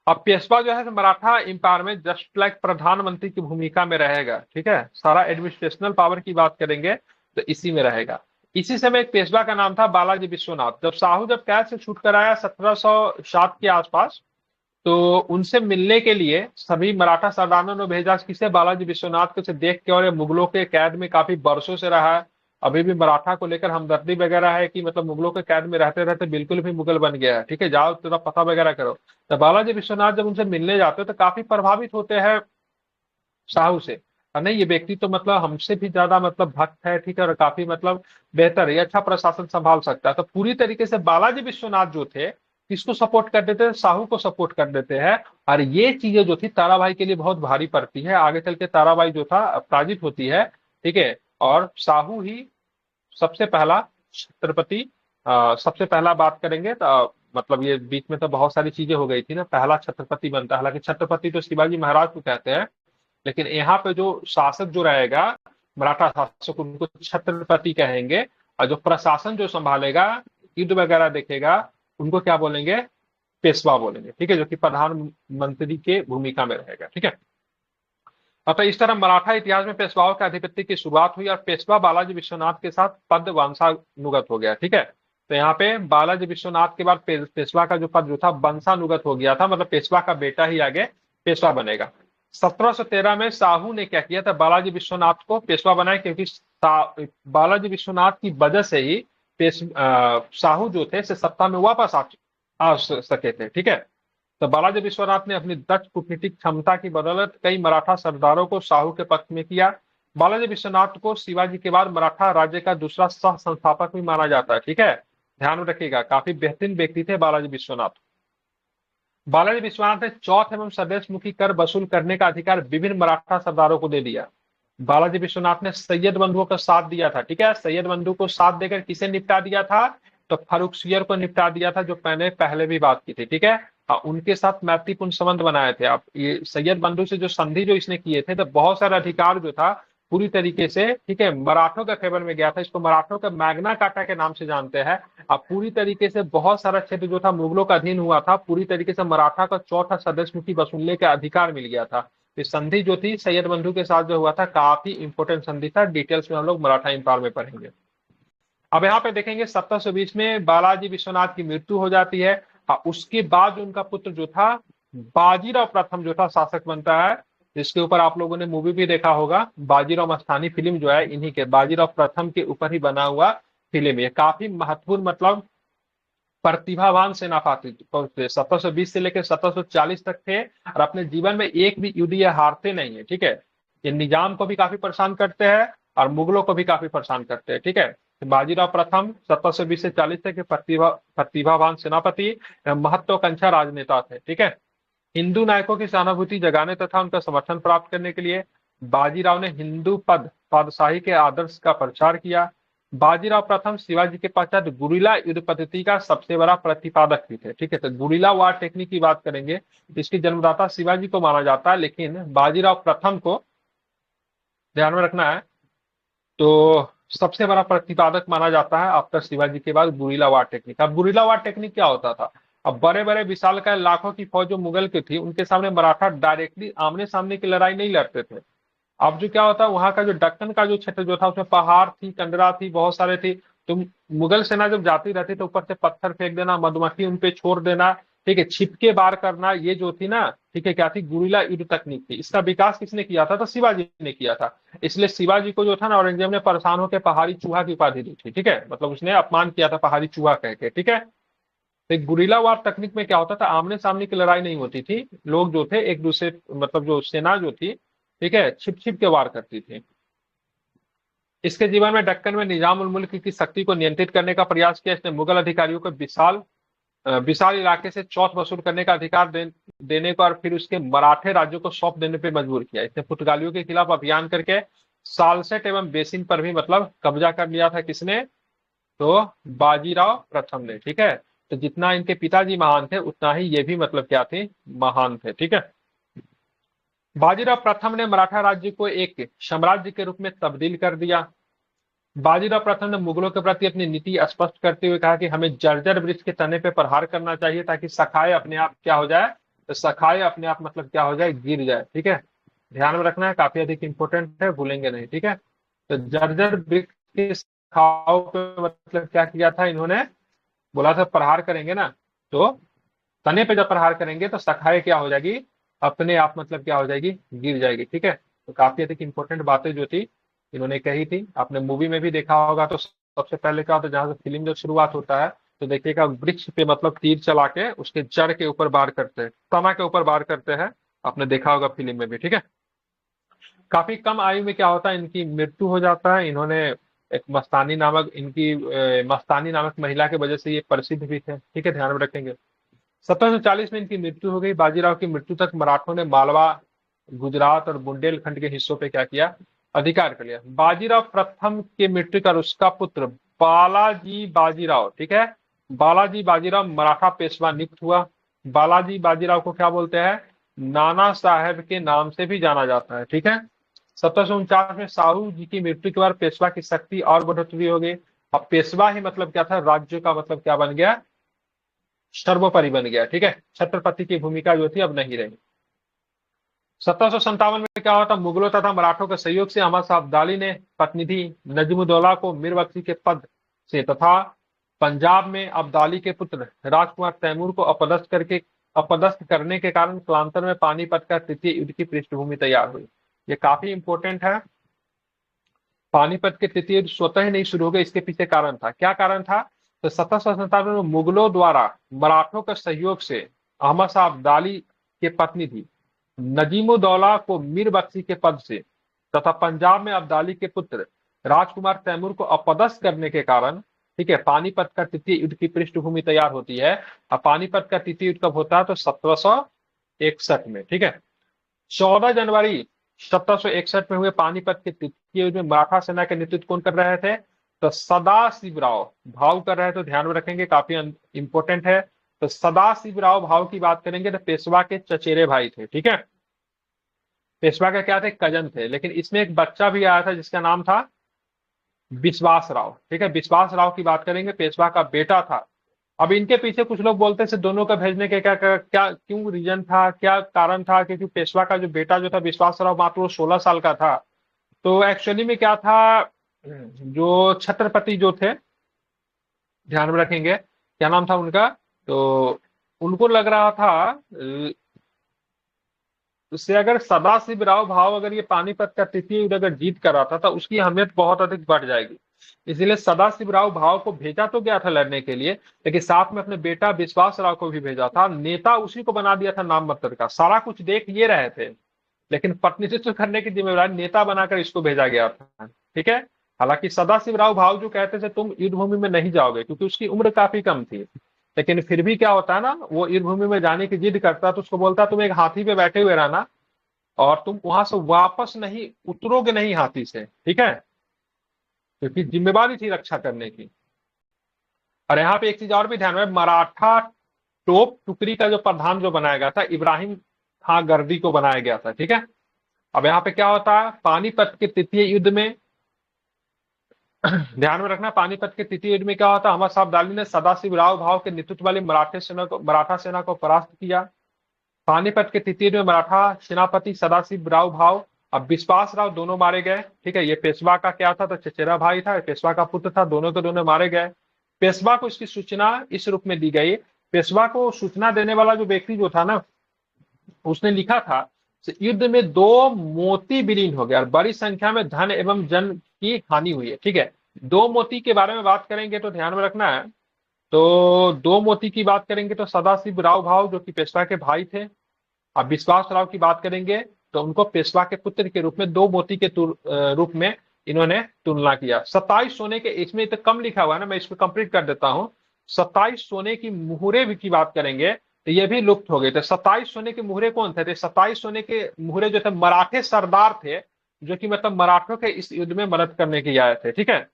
Speaker 1: अब पेशवा जो है मराठा एम्पायर में जस्ट लाइक प्रधानमंत्री की भूमिका में रहेगा। ठीक है, सारा एडमिनिस्ट्रेशनल पावर की बात करेंगे तो इसी में रहेगा। इसी समय एक पेशवा का नाम था बालाजी विश्वनाथ। जब साहू जब कैद से छूट कर आया 1707 के आसपास, तो उनसे मिलने के लिए सभी मराठा सरदारों ने भेजा किसे? बालाजी विश्वनाथ को। से देख के, और ये मुगलों के कैद में काफी बरसों से रहा है, अभी भी मराठा को लेकर हमदर्दी वगैरह है कि मतलब मुगलों के कैद में रहते रहते बिल्कुल भी मुगल बन गया है। ठीक है, जाओ थोड़ा पता वगैरह करो। तो बालाजी विश्वनाथ जब उनसे मिलने जाते तो काफी प्रभावित होते हैं साहू से। नहीं, ये व्यक्ति तो मतलब हमसे भी ज्यादा मतलब भक्त है, ठीक है, और काफी मतलब बेहतर है, ये अच्छा प्रशासन संभाल सकता है। तो पूरी तरीके से बालाजी विश्वनाथ जो थे किसको सपोर्ट कर देते हैं, साहू को सपोर्ट कर देते हैं। और ये चीजें जो थी ताराबाई के लिए बहुत भारी पड़ती है, आगे चल के ताराबाई जो था पराजित होती है, ठीक है। और साहू ही सबसे पहला छत्रपति, सबसे पहला बात करेंगे तो मतलब ये बीच में तो बहुत सारी चीजें हो गई थी ना, पहला छत्रपति बनता है। हालांकि छत्रपति तो शिवाजी महाराज को कहते हैं, लेकिन यहाँ पे जो शासक जो रहेगा, मराठा शासक, उनको छत्रपति कहेंगे। और जो प्रशासन जो संभालेगा, युद्ध वगैरह देखेगा, उनको क्या बोलेंगे, पेशवा बोलेंगे, ठीक है, जो कि प्रधानमंत्री के भूमिका में रहेगा, ठीक है। अतः इस तरह मराठा इतिहास में पेशवाओं के आधिपत्य की शुरुआत हुई और पेशवा बालाजी विश्वनाथ के साथ पद वंशानुगत हो गया, ठीक है। तो यहाँ पे बालाजी विश्वनाथ के बाद पेशवा का जो पद जो था वंशानुगत हो गया था, मतलब पेशवा का बेटा ही आगे पेशवा बनेगा। 1713 में साहू ने क्या किया था, बालाजी विश्वनाथ को पेशवा बनाया, क्योंकि बालाजी विश्वनाथ की वजह से ही साहू जो थे से सत्ता में वापस आ सके थे, ठीक है। तो बालाजी विश्वनाथ ने अपनी दक्ष कूटनीतिक क्षमता की बदौलत कई मराठा सरदारों को साहू के पक्ष में किया। बालाजी विश्वनाथ को शिवाजी के बाद मराठा राज्य का दूसरा सह संस्थापक भी माना जाता है, ठीक है। ध्यान में रखिएगा, काफी बेहतरीन व्यक्ति थे बालाजी विश्वनाथ। बालाजी विश्वनाथ ने चौथ एवं स्वदेशमुखी कर वसूल करने का अधिकार विभिन्न मराठा सरदारों को दे दिया। बालाजी विश्वनाथ ने सैयद बंधुओं का साथ दिया था, ठीक है। सैयद बंधु को साथ देकर किसे निपटा दिया था, तो फर्रुखसियर को निपटा दिया था, जो मैंने पहले भी बात की थी, ठीक है। उनके साथ मैत्रीपूर्ण संबंध बनाए थे आप। ये सैयद बंधु से जो संधि जो इसने किए थे, तो बहुत सारा अधिकार जो था पूरी तरीके से, ठीक है, मराठों के फेवर में गया था। इसको मराठों का मैग्ना कार्टा के नाम से जानते हैं। अब पूरी तरीके से बहुत सारा क्षेत्र जो था मुगलों का अधीन हुआ था, पूरी तरीके से मराठा का चौथा सदस्यमुखी वसूलने का अधिकार मिल गया था। इस संधि जो थी सैयद बंधु के साथ जो हुआ था, काफी इंपोर्टेंट संधि था। डिटेल्स में हम लोग मराठा इंपायर में पढ़ेंगे। अब यहाँ पे देखेंगे 1720 में बालाजी विश्वनाथ की मृत्यु हो जाती है। उसके बाद उनका पुत्र जो था बाजीराव प्रथम जो था शासक बनता है, जिसके ऊपर आप लोगों ने मूवी भी देखा होगा। बाजीराव मस्तानी फिल्म जो है इन्हीं के बाजीराव प्रथम के ऊपर ही बना हुआ फिल्म। ये काफी महत्वपूर्ण, मतलब प्रतिभावान सेनापति थे। 1720 से लेकर 1740 तक थे और अपने जीवन में एक भी युद्ध ये हारते नहीं है, ठीक है। ये निजाम को भी काफी परेशान करते हैं और मुगलों को भी काफी परेशान करते हैं, ठीक है। बाजीराव प्रथम 1720 से 40 तक के प्रतिभावान सेनापति, महत्वाकांक्षा राजनेता थे, ठीक है। हिंदू नायकों की सहानुभूति जगाने तथा उनका समर्थन प्राप्त करने के लिए बाजीराव ने हिंदू पातशाही के आदर्श का प्रचार किया। बाजीराव प्रथम शिवाजी के पश्चात गुरिल्ला युद्ध पद्धति का सबसे बड़ा प्रतिपादक भी थे, ठीक है। तो गुरिल्ला वार टेक्निक की बात करेंगे, इसकी जन्मदाता शिवाजी को माना जाता है, लेकिन बाजीराव प्रथम को ध्यान में रखना है, तो सबसे बड़ा प्रतिपादक माना जाता है आफ्टर शिवाजी के बाद गुरिल्ला वार टेक्निक। अब गुरिल्ला वार टेक्निक क्या होता था, अब बड़े बड़े विशालकाय लाखों की फौज जो मुगल की थी, उनके सामने मराठा डायरेक्टली आमने सामने की लड़ाई नहीं लड़ते थे। अब जो क्या होता है, वहां का जो दक्कन का जो क्षेत्र जो था उसमें पहाड़ थी, कंदरा थी, बहुत सारे थी। तो मुगल सेना जब जाती रहती तो ऊपर से पत्थर फेंक देना, मधुमक्खी उन पे छोड़ देना, ठीक है, छिपके वार करना, ये जो थी ना, ठीक है, क्या थी, गुरिल्ला युद्ध तकनीक थी। इसका विकास किसने किया था, तो शिवाजी ने किया था। इसलिए शिवाजी को जो था ना, औरंगजेब ने परेशान होकर पहाड़ी चूहा की उपाधि दी थी, ठीक है, मतलब उसने अपमान किया था पहाड़ी चूहा कह के, ठीक है। तो गुरिल्ला वार तकनीक में क्या होता था, आमने सामने की लड़ाई नहीं होती थी, लोग जो थे एक दूसरे, मतलब जो सेना जो थी, ठीक है, छिप छिप के वार करती थी। इसके जीवन में दक्कन में निजाम उल मुल्क की शक्ति को नियंत्रित करने का प्रयास किया। इसने मुगल अधिकारियों को विशाल इलाके से चौथ वसूल करने का अधिकार देने को और फिर उसके मराठे राज्यों को सौंप देने पर मजबूर किया। इसने पुर्तगालियों के खिलाफ अभियान करके सालसेट एवं बेसिन पर भी मतलब कब्जा कर लिया था। किसने, तो बाजीराव प्रथम ने, ठीक है। तो जितना इनके पिताजी महान थे उतना ही ये भी मतलब क्या थे, महान थे, ठीक है। बाजीराव प्रथम ने मराठा राज्य को एक साम्राज्य के रूप में तब्दील कर दिया। बाजीराव प्रथम ने मुगलों के प्रति अपनी नीति स्पष्ट करते हुए कहा कि हमें जर्जर वृक्ष के तने पे प्रहार करना चाहिए ताकि शाखाएं अपने आप क्या हो जाए, तो शाखाएं अपने आप मतलब क्या हो जाए, गिर जाए, ठीक है। ध्यान में रखना है, काफी अधिक इंपॉर्टेंट है, भूलेंगे नहीं, ठीक है। तो जर्जर वृक्ष के शाखाओं पे मतलब क्या किया था इन्होंने, बोला था प्रहार करेंगे ना, तो तने पे जब प्रहार करेंगे तो शाखाएं क्या हो जाएगी, अपने आप मतलब क्या हो जाएगी, गिर जाएगी, ठीक है। तो काफी अधिक इंपॉर्टेंट बातें जो थी इन्होंने कही थी, आपने मूवी में भी देखा होगा। तो सबसे पहले क्या होता है, जहां से फिल्म जब शुरुआत होता है तो देखिएगा वृक्ष पे मतलब तीर चला के उसके जड़ के ऊपर वार करते हैं, तना के ऊपर वार करते हैं, आपने देखा होगा फिल्म में भी, ठीक है। काफी कम आयु में क्या होता है, इनकी मृत्यु हो जाता है। इन्होंने एक मस्तानी नामक महिला की वजह से ये प्रसिद्ध भी थे, ठीक है, ध्यान में रखेंगे। 1740 में इनकी मृत्यु हो गई। बाजीराव की मृत्यु तक मराठों ने मालवा, गुजरात और बुंदेलखंड के हिस्सों पे क्या किया, अधिकार कर लिया। बाजीराव प्रथम की मृत्यु कर उसका पुत्र बालाजी बाजीराव, ठीक है, बालाजी बाजीराव मराठा पेशवा नियुक्त हुआ। बालाजी बाजीराव को क्या बोलते हैं, नाना साहेब के नाम से भी जाना जाता है, ठीक है। 1749 में साहू जी की मृत्यु के बाद पेशवा की शक्ति और बढ़ोतरी हो गई। अब पेशवा ही मतलब क्या था, राज्य का मतलब क्या बन गया, सर्वोपरि बन गया, ठीक है। छत्रपति की भूमिका जो थी अब नहीं रही। 1757 में क्या हुआ था, मुगलों तथा मराठों के सहयोग से अहमद शाह अब्दाली ने प्रतिनिधि नजमुद्दौला को मीरबख्शी के पद से तथा पंजाब में अब्दाली के पुत्र राजकुमार तैमूर को अपदस्थ करने के कारण कालांतर में पानीपत का तृतीय युद्ध की पृष्ठभूमि तैयार हुई। ये काफी इंपॉर्टेंट है। पानीपत के तृतीय युद्ध स्वतः ही नहीं शुरू हो गए, इसके पीछे कारण था। क्या कारण था, तो 1757 में मुगलों द्वारा मराठों के सहयोग से अहमद शाह अब्दाली के प्रतिनिधि नजीमुद्दौला को मीरबख्शी के पद से तथा पंजाब में अब्दाली के पुत्र राजकुमार तैमूर को अपदस्थ करने के कारण, ठीक है, पानीपत का तृतीय युद्ध की पृष्ठभूमि तैयार होती है। अब पानीपत का तृतीय युद्ध कब होता है, तो 1761 में, ठीक है। 14 जनवरी 1761 में हुए पानीपत के तृतीय युद्ध में मराठा सेना के नेतृत्व कौन कर रहे थे, तो सदाशिवराव भाऊ कर रहे थे। तो ध्यान में रखेंगे, काफी इंपॉर्टेंट है। तो सदाशिवराव भाऊ की बात करेंगे तो पेशवा के चचेरे भाई थे, ठीक है। पेशवा के क्या थे, कजन थे। लेकिन इसमें एक बच्चा भी आया था जिसका नाम था विश्वास राव, ठीक है। विश्वास राव की बात करेंगे, पेशवा का बेटा था। अब इनके पीछे कुछ लोग बोलते हैं दोनों का भेजने के क्या क्या क्यों रीजन था, क्या कारण था, क्योंकि पेशवा का जो बेटा जो था विश्वास राव मात्र 16 साल का था। तो एक्चुअली में क्या था, जो छत्रपति जो थे, ध्यान में रखेंगे क्या नाम था उनका, तो उनको लग रहा था उससे अगर सदाशिवराव भाव अगर ये पानीपत का तृतीय युद्ध अगर जीत कर रहा था तो उसकी अहमियत बहुत अधिक बढ़ जाएगी। इसीलिए सदाशिवराव भाव को भेजा तो गया था लड़ने के लिए, लेकिन साथ में अपने बेटा विश्वास राव को भी भेजा था। नेता उसी को बना दिया था नाम मात्र का, सारा कुछ देख ये रहे थे, लेकिन प्रतिनिधित्व करने की जिम्मेदारी नेता बनाकर इसको भेजा गया था, ठीक है। हालांकि सदाशिवराव भाव जो कहते थे तुम युद्ध भूमि में नहीं जाओगे, क्योंकि उसकी उम्र काफी कम थी, लेकिन फिर भी क्या होता है ना, वो युद्ध भूमि में जाने की जिद करता तो उसको बोलता तुम एक हाथी पे बैठे हुए रहना और तुम वहां से वापस नहीं उतरोगे नहीं हाथी से, ठीक है, क्योंकि जिम्मेवारी थी रक्षा करने की। और यहाँ पे एक चीज और भी ध्यान में, मराठा टोप टुकड़ी का जो प्रधान जो बनाया गया था इब्राहिम खां गर्दी को बनाया गया था, ठीक है। अब यहाँ पे क्या होता है, पानीपत के तृतीय युद्ध में ध्यान में रखना, पानीपत के तृतीय युद्ध में क्या होता है, अहमद शाह अब्दाली ने सदाशिवराव भाव के नेतृत्व वाली मराठा सेना को परास्त किया। पानीपत के तृतीय युद्ध में मराठा सेनापति सदाशिवराव भाव अब विश्वास राव दोनों मारे गए, ठीक है। ये पेशवा का क्या था, तो चचेरा भाई था, पेशवा का पुत्र था, दोनों के दोनों मारे गए। पेशवा को इसकी सूचना इस रूप में दी गई, पेशवा को सूचना देने वाला जो व्यक्ति जो था ना, उसने लिखा था युद्ध में 2 मोती विलीन हो गए और बड़ी संख्या में धन एवं जन की हानि हुई है, ठीक है। 2 मोती के बारे में बात करेंगे तो ध्यान में रखना है, तो 2 मोती की बात करेंगे तो सदाशिवराव भाव जो कि पेशवा के भाई थे। अब विश्वास राव की बात करेंगे तो उनको पेशवा के पुत्र के रूप में 2 मोती के रूप में इन्होंने तुलना किया। 27 सोने के, इसमें तो कम लिखा हुआ है ना, मैं इसको कंप्लीट कर देता हूं। 27 सोने की मुहरे की बात करेंगे तो ये भी लुप्त हो गए थे। 27 सोने के मुहरे कौन थे, 27 सोने के मुहरे जो थे मराठे सरदार थे, जो कि मतलब मराठों के इस युद्ध में मदद करने के लिए आए थे, ठीक है।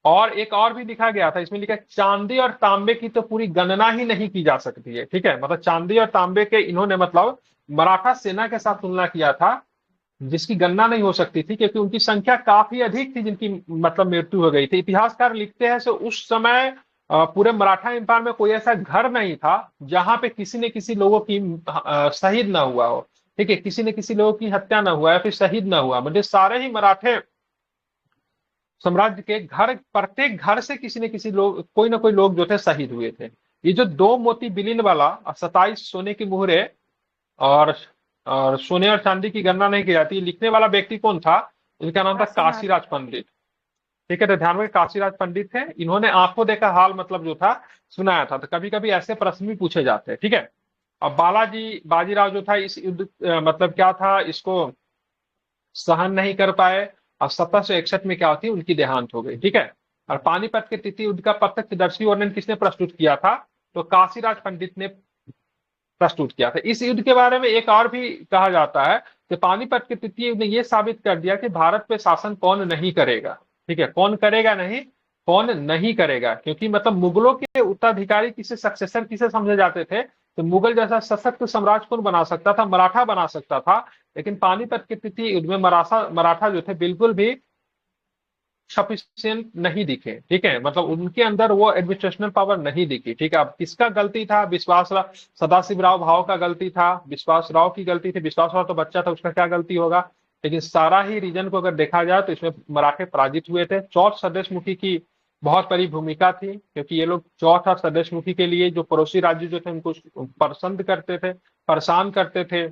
Speaker 1: और एक और भी लिखा गया था, इसमें लिखा चांदी और तांबे की तो पूरी गणना ही नहीं की जा सकती है, ठीक है। मतलब चांदी और तांबे के इन्होंने मतलब मराठा सेना के साथ तुलना किया था, जिसकी गणना नहीं हो सकती थी, क्योंकि उनकी संख्या काफी अधिक थी जिनकी मतलब मृत्यु हो गई थी। इतिहासकार लिखते हैं उस समय पूरे मराठा एम्पायर में कोई ऐसा घर नहीं था जहां पे किसी ने किसी लोगों की शहीद ना हुआ हो, ठीक है, किसी ने किसी लोगों की हत्या ना हुआ या फिर शहीद ना हुआ। मतलब सारे ही मराठे साम्राज्य के घर, प्रत्येक घर से किसी न किसी लोग, कोई ना कोई लोग जो थे शहीद हुए थे। ये जो 2 मोती विलीन वाला 27 सोने की मुहरे और सोने और चांदी की गणना नहीं की जाती, लिखने वाला व्यक्ति कौन था, इनका नाम था काशीराज पंडित, ठीक है। तो ध्यान में, काशीराज पंडित थे, इन्होंने आंखों देखा हाल मतलब जो था सुनाया था। तो कभी कभी ऐसे प्रश्न भी पूछे जाते हैं, ठीक है। अब बाजीराव जो था इस युद्ध मतलब क्या था, इसको सहन नहीं कर पाए और 1761 में क्या होती है, उनकी देहांत हो गई, ठीक है। और पानीपत के तृतीय युद्ध का प्रत्यक्षदर्शी वर्णन किसने प्रस्तुत किया था, तो काशीराज पंडित ने प्रस्तुत किया था। इस युद्ध के बारे में एक और भी कहा जाता है कि पानीपत के तृतीय युद्ध ने यह साबित कर दिया कि भारत पे शासन कौन नहीं करेगा। ठीक है, कौन करेगा नहीं, कौन नहीं करेगा, क्योंकि मतलब मुगलों के उत्तराधिकारी किसे, सक्सेसर किसे समझे जाते थे, तो मुगल जैसा सशक्त साम्राज्य कौन बना सकता था, मराठा बना सकता था। लेकिन पानीपत के तृतीय युद्ध में मराठा जो थे बिल्कुल भी सफिशियंट नहीं दिखे। ठीक है, मतलब उनके अंदर वो एडमिनिस्ट्रेशनल पावर नहीं दिखी। ठीक है, अब किसका गलती था, सदाशिव राव भाव का गलती था, विश्वास राव की गलती थी। विश्वास राव तो बच्चा था, उसका क्या गलती होगा। लेकिन सारा ही रीजन को अगर देखा जाए तो इसमें मराठे पराजित हुए थे। चौथ सदेशमुखी की बहुत बड़ी भूमिका थी, क्योंकि ये लोग चौथ और सदेशमुखी के लिए जो पड़ोसी राज्य जो थे उनको पसंद करते थे, परेशान करते थे,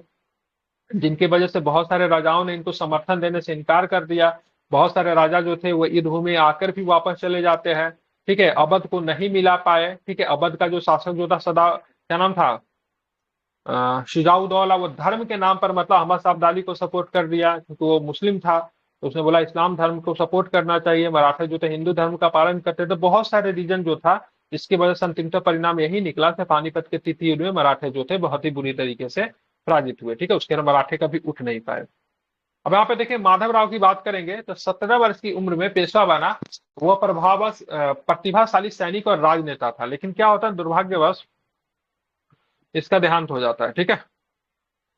Speaker 1: जिनकी वजह से बहुत सारे राजाओं ने इनको समर्थन देने से इनकार कर दिया। बहुत सारे राजा जो थे वो युद्ध भूमि आकर भी वापस चले जाते हैं। ठीक है, अवध को नहीं मिला पाए। ठीक है, अवध का जो शासक जो था, सदा क्या नाम था, शुजाउद्दौला, वो धर्म के नाम पर मतलब अहमद शाह अब्दाली को सपोर्ट कर दिया, क्योंकि वो मुस्लिम था, तो उसने बोला इस्लाम धर्म को सपोर्ट करना चाहिए। मराठा जो थे हिंदू धर्म का पालन करते थे। बहुत सारे रीजन जो था, इसकी वजह से अंतिमतः परिणाम यही निकला कि पानीपत के तृतीय युद्ध में मराठे जो थे बहुत ही बुरी तरीके से पराजित हुए। ठीक है, उसके बाद मराठे कभी उठ नहीं पाए। अब यहाँ पे देखिए माधवराव की बात करेंगे तो 17 वर्ष की उम्र में पेशवा बना। वह प्रतिभाशाली सैनिक और राजनेता था, लेकिन क्या होता है, दुर्भाग्यवश इसका देहांत हो जाता है। ठीक है,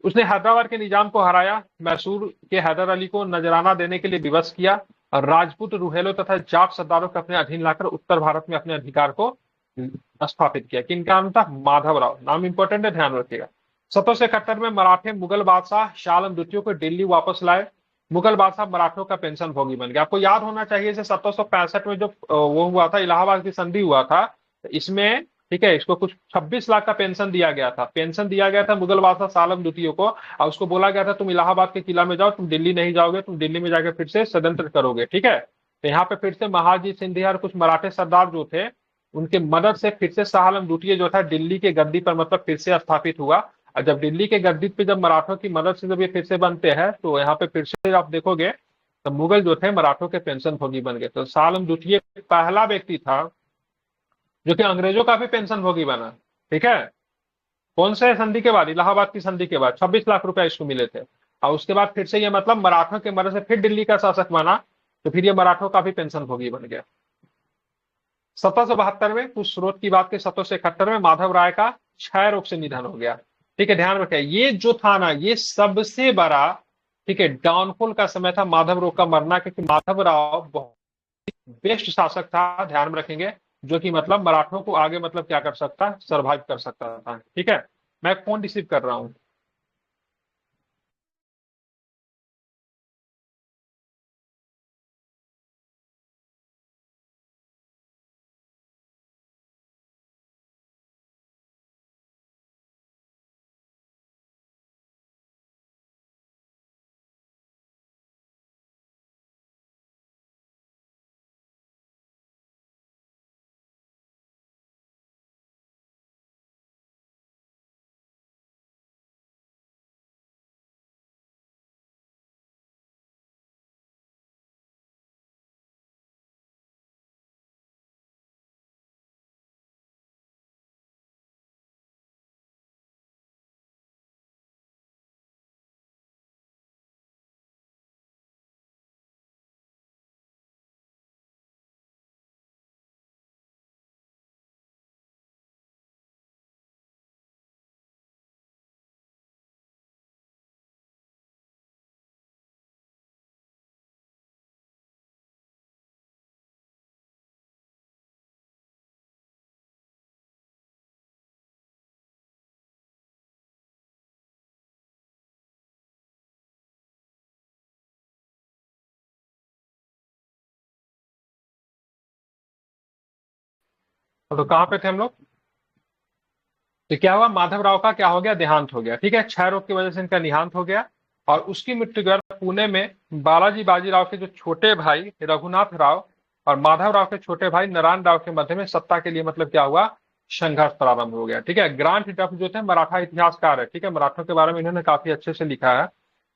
Speaker 1: उसने हैदराबाद के निजाम को हराया, मैसूर के हैदर अली को नजराना देने के लिए विवश किया, और राजपूत, रुहेलो तथा जाट सरदारों को अपने अधीन लाकर उत्तर भारत में अपने अधिकार को स्थापित किया। किनका नाम था, माधवराव। नाम इंपॉर्टेंट है, ध्यान रखिएगा। 1771 में मराठे मुगल बादशाह शाह आलम द्वितीय को दिल्ली वापस लाए। मुगल बादशाह मराठों का पेंशन भोगी बन गया। आपको याद होना चाहिए 1765 में जो वो हुआ था, इलाहाबाद की संधि हुआ था, तो इसमें ठीक है इसको कुछ 26 लाख का पेंशन दिया गया था। पेंशन दिया गया था मुगल बादशाह शाह आलम द्वितीय को, और उसको बोला गया था तुम इलाहाबाद के किला में जाओ, तुम दिल्ली नहीं जाओगे, तुम दिल्ली में जाकर फिर से षड्यंत्र करोगे। ठीक है, तो यहाँ पे फिर से महाजी सिंधिया और कुछ मराठे सरदार जो थे उनके मदद से फिर से शाह आलम द्वितीय जो था दिल्ली के गद्दी पर मतलब फिर से स्थापित हुआ। और जब दिल्ली के गद्दी पे जब मराठों की मदद से जब ये फिर से बनते हैं, तो यहाँ पे फिर से आप देखोगे तो मुगल जो थे मराठों के पेंशन भोगी बन गए। तो शाह आलम द्वितीय पहला व्यक्ति था जो कि अंग्रेजों का भी पेंशन भोगी बना। ठीक है, कौन से संधि के बाद, इलाहाबाद की संधि के बाद 26 लाख रुपए इसको मिले थे, और उसके बाद फिर से ये मतलब मराठों के मदद से फिर दिल्ली का शासक बना, तो फिर ये मराठों का भी पेंशन भोगी बन गया। 1772 में कुछ स्रोत की बात की, 1771 में माधव राय का क्षय रोग से निधन हो गया। ठीक है, ध्यान रखें, ये जो था ना, ये सबसे बड़ा ठीक है डाउनफॉल का समय था माधव राव का मरना, क्योंकि माधव राव बहुत बेस्ट शासक था, ध्यान में रखेंगे, जो कि मतलब मराठों को आगे मतलब क्या कर सकता, सरवाइव कर सकता था। ठीक है, मैं फोन रिसीव कर रहा हूं। तो कहाँ पे थे हम लोग, तो क्या हुआ, माधवराव का क्या हो गया, देहांत हो गया। ठीक है, क्षय रोग की वजह से इनका निहांत हो गया, और उसकी मृत्यु के बाद पुणे में बालाजी बाजीराव के जो छोटे भाई रघुनाथ राव और माधवराव के छोटे भाई नारायण राव के मध्य में सत्ता के लिए मतलब क्या हुआ, संघर्ष प्रारंभ हो गया। ठीक है, ग्रांट डफ जो थे मराठा इतिहासकार है। ठीक है, मराठों के बारे में इन्होंने काफी अच्छे से लिखा है।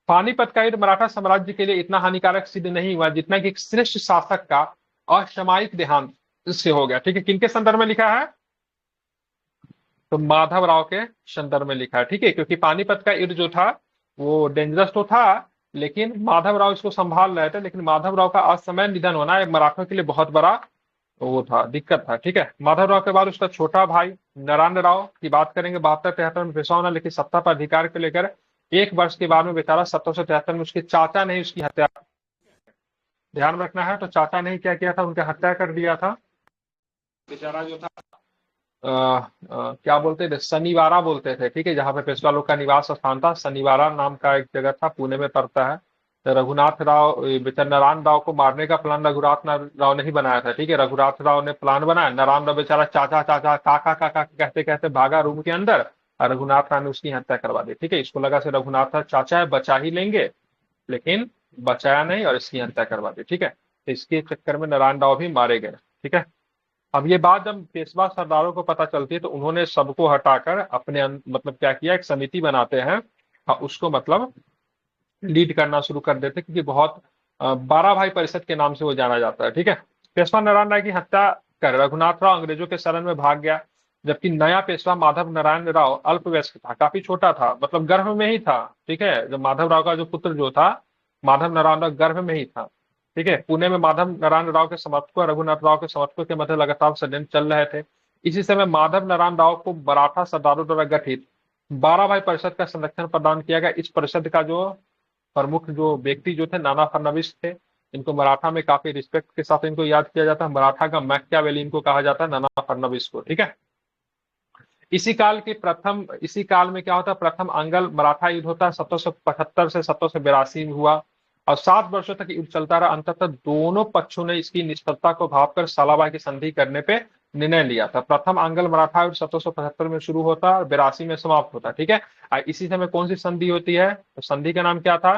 Speaker 1: पानीपत का युद्ध मराठा साम्राज्य के लिए इतना हानिकारक सिद्ध नहीं हुआ जितना कि एक श्रेष्ठ शासक का असामयिक देहांत से हो गया। ठीक है, किनके संदर्भ में लिखा है, तो माधवराव के संदर्भ में लिखा है, ठीक है, क्योंकि पानीपत का युद्ध जो था वो डेंजरस तो था, लेकिन माधवराव इसको संभाल रहे थे, लेकिन माधवराव का असमय निधन होना एक मराठों के लिए बहुत बड़ा वो था, दिक्कत था, ठीक है। माधवराव के बाद उसका छोटा भाई नारायण राव की बात करेंगे, 72-73 में पेशवा होना, लेकिन सत्ता पर अधिकार को लेकर 1 वर्ष के बाद में बेचारा 1773 में उसके चाचा ने उसकी हत्या, ध्यान रखना है, तो चाचा ने क्या किया था, उनकी हत्या कर दिया था। बेचारा जो था क्या बोलते थे, शनिवारा बोलते थे, ठीक है, जहाँ पे पेशवा लोग का निवास स्थान था, शनिवारा नाम का एक जगह था, पुणे में पड़ता है। तो रघुनाथ राव बेचारा नारायण राव को मारने का प्लान रघुनाथ राव ने ही बनाया था, ठीक है, रघुनाथ राव ने प्लान बनाया, नारायण राव बेचारा चाचा चाचा काका काका कहते कहते भागा रूम के अंदर, और रघुनाथ राव ने उसकी हत्या करवा दी, ठीक है। इसको लगा से रघुनाथ राव चाचा है, बचा ही लेंगे, लेकिन बचाया नहीं और इसकी हत्या करवा दी, ठीक है। तो इसके चक्कर में नारायण राव भी मारे गए, ठीक है। अब ये बात जब पेशवा सरदारों को पता चलती है तो उन्होंने सबको हटाकर अपने मतलब क्या किया, एक समिति बनाते हैं और उसको मतलब लीड करना शुरू कर देते, क्योंकि बहुत 12 भाई परिषद के नाम से वो जाना जाता है, ठीक है। पेशवा नारायण राय की हत्या कर रघुनाथ राव अंग्रेजों के शरण में भाग गया, जबकि नया पेशवा माधव नारायण राव अल्पवयस्क था, काफी छोटा था, मतलब गर्भ में ही था, ठीक है। जब माधव राव का जो पुत्र जो था माधव नारायण राव गर्भ में ही था, ठीक है। पुणे में माधव नारायण राव के समर्थकों और रघुनाथ राव के समर्थकों के मध्य लगातार षड्यंत्र चल रहे थे। इसी समय माधव नारायण राव को मराठा सरदारों द्वारा गठित 12 भाई परिषद का संरक्षण प्रदान किया गया। इस परिषद का जो प्रमुख जो व्यक्ति जो थे नाना फडणवीस थे, इनको मराठा में काफी रिस्पेक्ट के साथ इनको याद किया जाता है, मराठा का मैकियावेली इनको कहा जाता है, नाना फडणवीस को, ठीक है। इसी काल में क्या होता है, प्रथम अंगल मराठा युद्ध होता है, 1775 से 1782 में हुआ और 7 वर्षों तक युद्ध चलता रहा। अंततः दोनों पक्षों ने इसकी निष्फलता को भांपकर सालाबाई की संधि करने पे निर्णय लिया था। प्रथम अंगल मराठा युद्ध 1775 में शुरू होता है और 82 में समाप्त होता है, ठीक है। इसी समय कौन सी संधि होती है, तो संधि का नाम क्या था,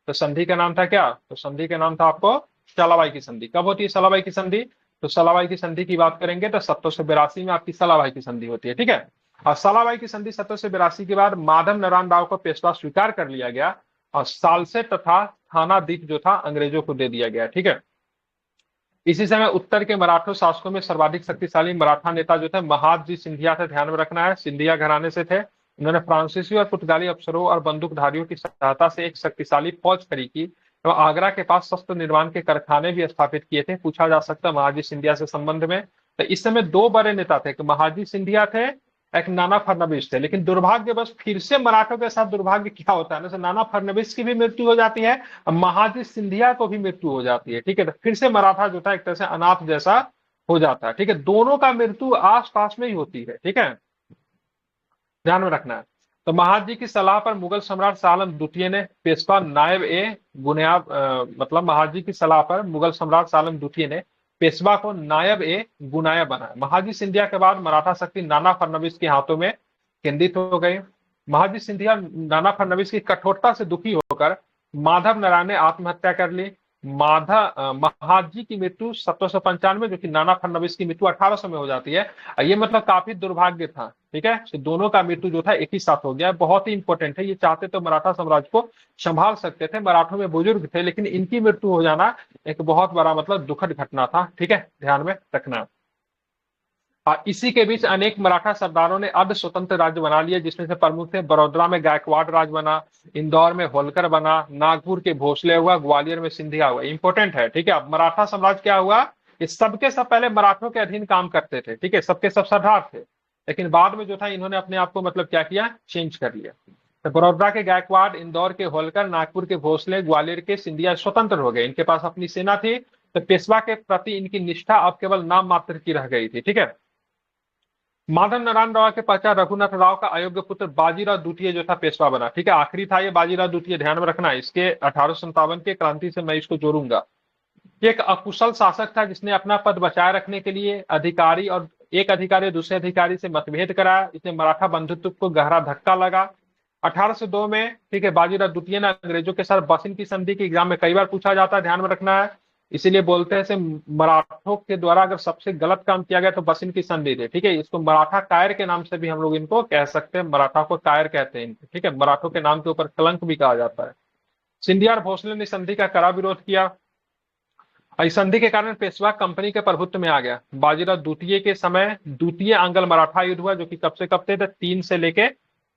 Speaker 1: तो संधि का नाम था क्या, तो संधि का नाम था आपको सालाबाई की संधि। कब होती है सालाबाई की संधि, तो सालाबाई की संधि की बात करेंगे तो 1782 में आपकी सालाबाई की संधि होती है, ठीक है। और सालाबाई की संधि 1782 के बाद माधव नारायण राव को पेशवा स्वीकार कर लिया गया और सालसे तथा थानादीप जो था अंग्रेजों को दे दिया गया, ठीक है। इसी समय उत्तर के मराठा शासकों में सर्वाधिक शक्तिशाली मराठा नेता जो थे महादजी सिंधिया थे, ध्यान में रखना है, सिंधिया घराने से थे। उन्होंने फ्रांसीसी और पुर्तगाली अफसरों और बंदूकधारियों की सहायता से एक शक्तिशाली फौज खड़ी की एवं आगरा के पास शस्त्र निर्माण के कारखाने भी स्थापित किए थे। पूछा जा सकता है महादजी सिंधिया से संबंध में, तो इस समय 2 बड़े नेता थे, एक महादजी सिंधिया थे, एक नाना फडणवीस थे। लेकिन दुर्भाग्यवश फिर से मराठों के साथ दुर्भाग्य क्या होता है ना, नाना फडणवीस की भी मृत्यु हो जाती है, महादजी सिंधिया को भी मृत्यु हो जाती है, ठीक है। तो फिर से मराठा जो था एक तरह से अनाथ जैसा हो जाता है, ठीक है। दोनों का मृत्यु आस पास में ही होती है, ठीक है, ध्यान में रखना है। तो महादजी की सलाह पर मुगल सम्राट शाह आलम द्वितीय ने पेशवा नायब ए गुनियाब मतलब महादजी की सलाह पर मुगल सम्राट शाह आलम द्वितीय ने पेशवा को नायब ए गुनाया बनाया। महादजी सिंधिया के बाद मराठा शक्ति नाना फडणवीस के हाथों में केंद्रित हो गई। महादजी सिंधिया नाना फडणवीस की कठोरता से दुखी होकर माधव नारायण ने आत्महत्या कर ली। महादजी की मृत्यु 1795, जो कि नाना फडणवीस की मृत्यु 1800 में हो जाती है। ये मतलब काफी दुर्भाग्य था, ठीक है। तो दोनों का मृत्यु जो था एक ही साथ हो गया, बहुत ही इंपॉर्टेंट है। ये चाहते तो मराठा साम्राज्य को संभाल सकते थे, मराठों में बुजुर्ग थे, लेकिन इनकी मृत्यु हो जाना एक बहुत बड़ा मतलब दुखद घटना था, ठीक है, ध्यान में रखना। और इसी के बीच अनेक मराठा सरदारों ने अर्ध स्वतंत्र राज्य बना लिए, जिसमें से प्रमुख थे बड़ौदा में गायकवाड़ राज बना, इंदौर में होलकर बना, नागपुर के भोसले हुआ, ग्वालियर में सिंधिया हुआ। इंपॉर्टेंट है, ठीक है। अब मराठा साम्राज्य क्या हुआ, ये सबके सब पहले मराठों के अधीन काम करते थे, ठीक है, सबके सब सरदार थे, लेकिन बाद में जो था इन्होंने अपने आप को मतलब क्या किया, चेंज कर लिया। तो बड़ौदा के गायकवाड़, इंदौर के होलकर, नागपुर के भोसले, ग्वालियर के सिंधिया स्वतंत्र हो गए। इनके पास अपनी सेना थी, तो पेशवा के प्रति इनकी निष्ठा अब केवल नाम मात्र की रह गई थी, ठीक है। माधव नारायण राव के पश्चात रघुनाथ राव का अयोग्य पुत्र बाजीराव द्वितीय जो था पेशवा बना, ठीक है, आखिरी था ये बाजीराव द्वितीय, ध्यान में रखना। इसके 1857 के क्रांति से मैं इसको जोड़ूंगा। एक अकुशल शासक था जिसने अपना पद बचाए रखने के लिए अधिकारी और एक अधिकारी दूसरे अधिकारी से मतभेद कराया। इसने मराठा बंधुत्व को गहरा धक्का लगा। 1802 में, ठीक है, बाजीराव द्वितीय ने अंग्रेजों के साथ बसिन की संधि के एग्जाम में कई बार पूछा जाता है, ध्यान में रखना है। इसीलिए बोलते हैं मराठों के द्वारा अगर सबसे गलत काम किया गया तो बसिन की संधि थे, ठीक है। इसको मराठा कायर के नाम से भी हम लोग इनको कह सकते हैं, मराठा को कायर कहते हैं इनको, ठीक है। मराठों के नाम के ऊपर कलंक भी कहा जाता है। सिंधिया और भोसले ने संधि का कड़ा विरोध किया। इस संधि के कारण पेशवा कंपनी के प्रभुत्व में आ गया। बाजीराव द्वितीय के समय द्वितीय आंग्ल मराठा युद्ध हुआ, जो कि कब से कब थे? 3 से लेके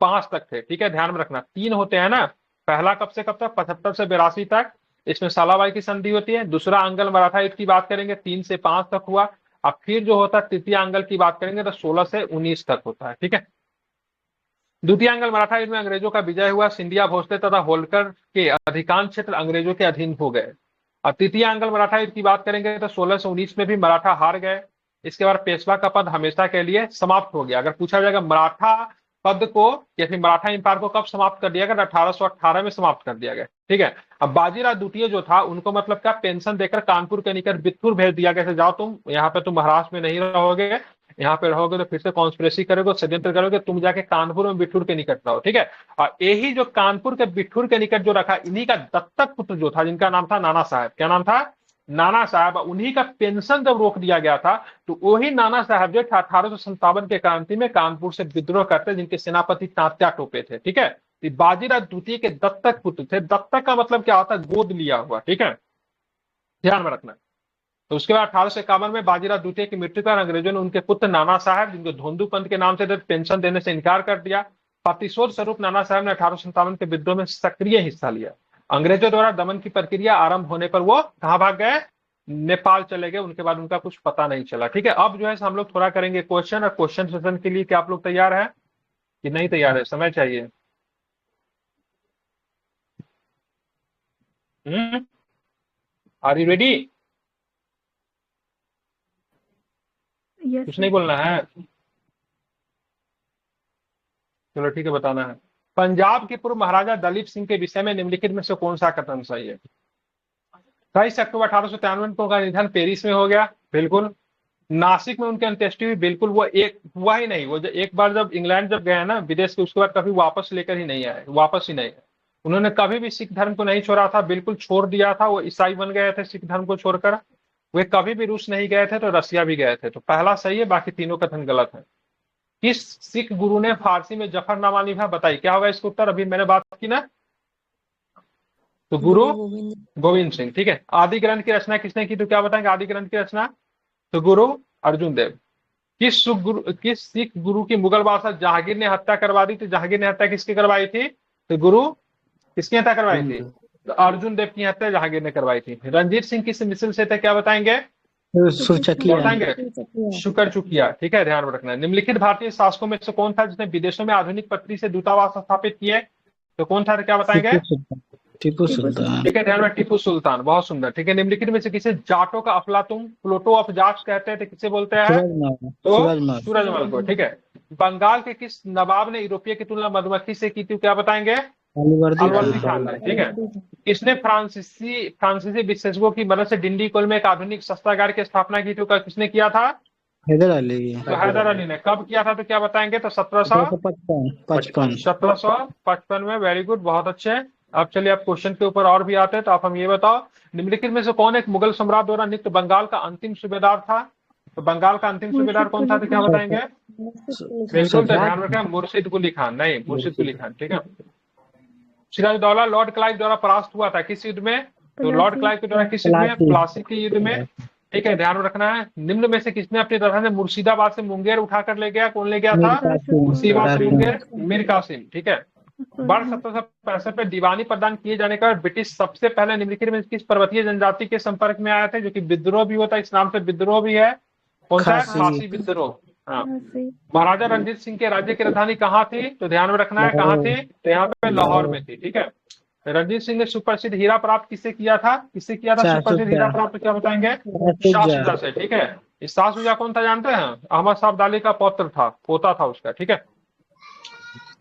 Speaker 1: 5 तक थे। ठीक है, ध्यान में रखना 3 होते हैं ना। पहला कब से कब तक? 75 से 82 तक, इसमें सालाबाई की संधि होती है। दूसरा आंग्ल मराठा युद्ध की बात करेंगे 3 से 5 तक हुआ। अब फिर जो होता है तृतीय आंग्ल की बात करेंगे तो 16 से 19 तक होता है। ठीक है, द्वितीय आंग्ल मराठा युद्ध में अंग्रेजों का विजय हुआ। सिंधिया, भोसले तथा होलकर के अधिकांश क्षेत्र अंग्रेजों के अधीन हो गए। और तृतीय आंग्ल मराठा युद्ध की बात करेंगे तो 1619 में भी मराठा हार गए। इसके बाद पेशवा का पद हमेशा के लिए समाप्त हो गया। अगर पूछा जाएगा मराठा पद को या फिर मराठा एम्पायर को कब समाप्त कर दिया गया? 1818 में समाप्त कर दिया गया। ठीक है, अब बाजीराव द्वितीय जो था उनको मतलब क्या पेंशन देकर कानपुर के निकट बित्तुर भेज दिया गया, जाओ तुम यहाँ पे, तुम महाराष्ट्र में नहीं रहोगे, यहाँ पे रहोगे तो फिर से कॉन्स्पिरेसी करोगे, षड्यंत्र करोगे, तुम जाके कानपुर में बिठूर के निकट रहो। ठीक है, और यही जो कानपुर के बिठूर के निकट जो रखा, इन्हीं का दत्तक पुत्र जो था, जिनका नाम था नाना साहब। क्या नाम था? नाना साहब। उन्हीं का पेंशन जब रोक दिया गया था तो वही नाना साहब जो 1857 के क्रांति में कानपुर से विद्रोह करते, जिनके सेनापति तात्या टोपे थे। ठीक है, बाजीराव द्वितीय के दत्तक पुत्र थे। दत्तक का मतलब क्या होता है? गोद लिया हुआ। ठीक है, ध्यान में रखना। तो उसके बाद 1851 में बाजीराव द्वितीय की मृत्यु पर अंग्रेजों ने उनके पुत्र नाना साहब, जिनको धोंदू पंत के नाम से पेंशन देने से इनकार कर दिया। प्रतिशोध स्वरूप नाना साहब ने 1857 के विद्रोह में सक्रिय हिस्सा लिया। अंग्रेजों द्वारा दमन की प्रक्रिया आरंभ होने पर वो कहां भाग गए? नेपाल चले गए। उनके बाद उनका कुछ पता नहीं चला। ठीक है, अब जो है हम लोग थोड़ा करेंगे क्वेश्चन, और क्वेश्चन सेशन के लिए क्या आप लोग तैयार है कि नहीं तैयार है? समय चाहिए। Are you ready? कुछ नहीं बोलना है? चलो ठीक है, बताना है। पंजाब के पूर्व महाराजा दलीप सिंह के विषय में निम्नलिखित में से कौन सा कथन सही है? 23 अक्टूबर 1893 को उनका निधन पेरिस में हो गया, बिल्कुल। नासिक में उनकी अंत्येष्टि हुई, बिल्कुल। वो एक हुआ ही नहीं, वो एक बार जब इंग्लैंड जब गए ना विदेश के, उसके बाद कभी वापस लेकर ही नहीं आए, वापस ही नहीं आए। उन्होंने कभी भी सिख धर्म को नहीं छोड़ा था, बिल्कुल छोड़ दिया था। वो ईसाई बन गए थे सिख धर्म को छोड़कर। वे कभी भी रूस नहीं गए थे, तो रसिया भी गए थे। तो पहला सही है, बाकी तीनों कथन गलत है। किस सिख गुरु ने फारसी में जफरनामा लिखा? बताइए क्या होगा इसका उत्तर? अभी मैंने बात की ना, तो गुरु गोविंद सिंह। ठीक है, आदि ग्रंथ की रचना किसने की? तो क्या बताएंगे आदि ग्रंथ की रचना? तो गुरु अर्जुन देव। किस सिख गुरु की मुगल बादशाह जहांगीर ने हत्या करवा दी? तो जहांगीर ने हत्या किसकी करवाई थी? तो गुरु किसकी हत्या करवाई थी? तो अर्जुन देव की हत्या जहांगीर ने करवाई थी। रंजीत सिंह किस मिसल से थे? क्या बताएंगे? बताएंगे शुक्र चुकिया। ठीक है, ध्यान में रखना। निम्नलिखित भारतीय शासकों में से कौन था जिसने विदेशों में आधुनिक पद्धति से दूतावास स्थापित किए? तो कौन था? क्या बताएंगे?
Speaker 2: टीपू सुल्तान।
Speaker 1: ठीक है, ध्यान में, टीपू सुल्तान। बहुत सुंदर। ठीक है, निम्नलिखित में से किसे जाटों का अफलातुन, प्लूटो ऑफ जाट्स कहते हैं? तो किसे बोलते हैं? तो सूरजमल को। ठीक है, बंगाल के किस नवाब ने यूरोपीय की तुलना मधुमक्खी से की थी? क्या बताएंगे? अलवर्दी खान ने। ठीक है, किसने फ्रांसीसी विशेषज्ञों की मदद से डिंडीगुल में एक आधुनिक शस्त्रागार की स्थापना की थी? किसने किया था?
Speaker 2: हैदर अली।
Speaker 1: तो हैदर अली ने। कब किया था? तो क्या बताएंगे? तो 1755 में। वेरी गुड, बहुत अच्छे। अब चलिए आप क्वेश्चन के ऊपर और भी आते हैं। तो आप हम ये बताओ, निम्नलिखित में से कौन एक मुगल सम्राट द्वारा नियुक्त बंगाल का अंतिम सूबेदार था? तो बंगाल का अंतिम सूबेदार कौन था? तो क्या बताएंगे? बिल्कुल, तो ध्यान रखें, मुर्शिद कुली खान। नहीं, मुर्शिद कुली खान। ठीक है, सिराजुद्दौला लॉर्ड क्लाइव द्वारा परास्त हुआ था किस युद्ध में? तो लॉर्ड क्लाइव के द्वारा किस युद्ध में? प्लासी के युद्ध में। ठीक है, ध्यान रखना है। निम्न में से किसने अपनी तरह से मुर्शिदाबाद से मुंगेर उठाकर ले गया? कौन ले गया था? मुर्शिदाबाद से मुंगेर मीर कासिम। ठीक है, वर्ष 1765 में दीवानी प्रदान किए जाने का ब्रिटिश सबसे पहले निम्नलिखित में किस पर्वतीय जनजाति के संपर्क में आए थे? जो कि विद्रोह भी होता है, इस नाम से विद्रोह भी है। कौन सा? खासी विद्रोह। हाँ, महाराजा रणजीत सिंह के राज्य की राजधानी कहाँ थी? तो ध्यान में रखना है, कहाँ थी? तो यहाँ पे लाहौर में थी। ठीक है, रणजीत सिंह ने सुप्रसिद्ध हीरा प्राप्त किससे किया था? किससे किया था सुप्रसिद्ध हीरा प्राप्त? क्या बताएंगे? शाह शुजा से। ठीक है, इस शाह शुजा कौन था जानते हैं? अहमद शाह अब्दाली का पौत्र था, पोता था उसका। ठीक है,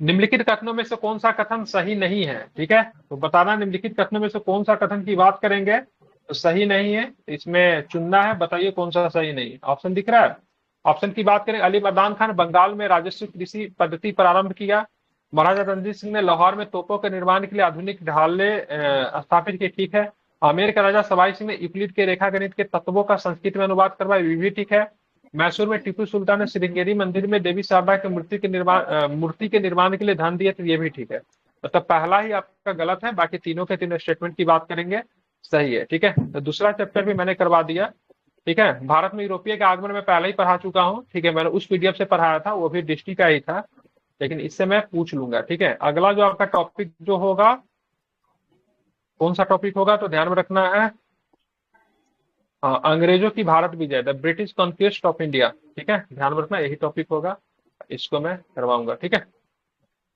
Speaker 1: निम्नलिखित कथनों में से कौन सा कथन सही नहीं है? ठीक है, तो बताना निम्नलिखित कथनों में से कौन सा कथन की बात करेंगे तो सही नहीं है। इसमें चुनना है, बताइए कौन सा सही नहीं है। ऑप्शन दिख रहा है? ऑप्शन की बात करें, अली मर्दान खान बंगाल में राजस्व कृषि पद्धति प्रारंभ किया। महाराजा रणजीत सिंह ने लाहौर में तोपों के निर्माण के लिए आधुनिक ढाले स्थापित किए। ठीक है, आमेर का राजा सवाई सिंह ने यूक्लिड के रेखागणित के तत्वों का संस्कृत में अनुवाद करवाया। ये भी ठीक है। मैसूर में टीपू सुल्तान ने श्रृंगेरी मंदिर में देवी शारदा की मूर्ति के निर्माण के लिए धन दिए, तो ये भी ठीक है। मतलब पहला ही आपका गलत है, बाकी तीनों के तीनों स्टेटमेंट की बात करेंगे सही है, ठीक है। तो दूसरा चैप्टर भी मैंने करवा दिया, ठीक है। भारत में यूरोपीय के आगमन में पहले ही पढ़ा चुका हूँ, ठीक है। मैंने उस पीडीएफ से पढ़ाया था, वो भी दृष्टि का ही था, लेकिन इससे मैं पूछ लूंगा, ठीक है। अगला जो आपका टॉपिक जो होगा, कौन सा टॉपिक होगा तो ध्यान में रखना है, अंग्रेजों की भारत विजय, the British conquest of India, ठीक है। ध्यान में रखना, यही टॉपिक होगा, इसको मैं करवाऊंगा, ठीक है।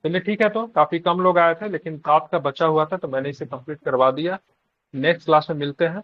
Speaker 1: चलिए ठीक है, तो काफी कम लोग आए थे, लेकिन रात का बचा हुआ था तो मैंने इसे कंप्लीट करवा दिया। नेक्स्ट क्लास में मिलते हैं।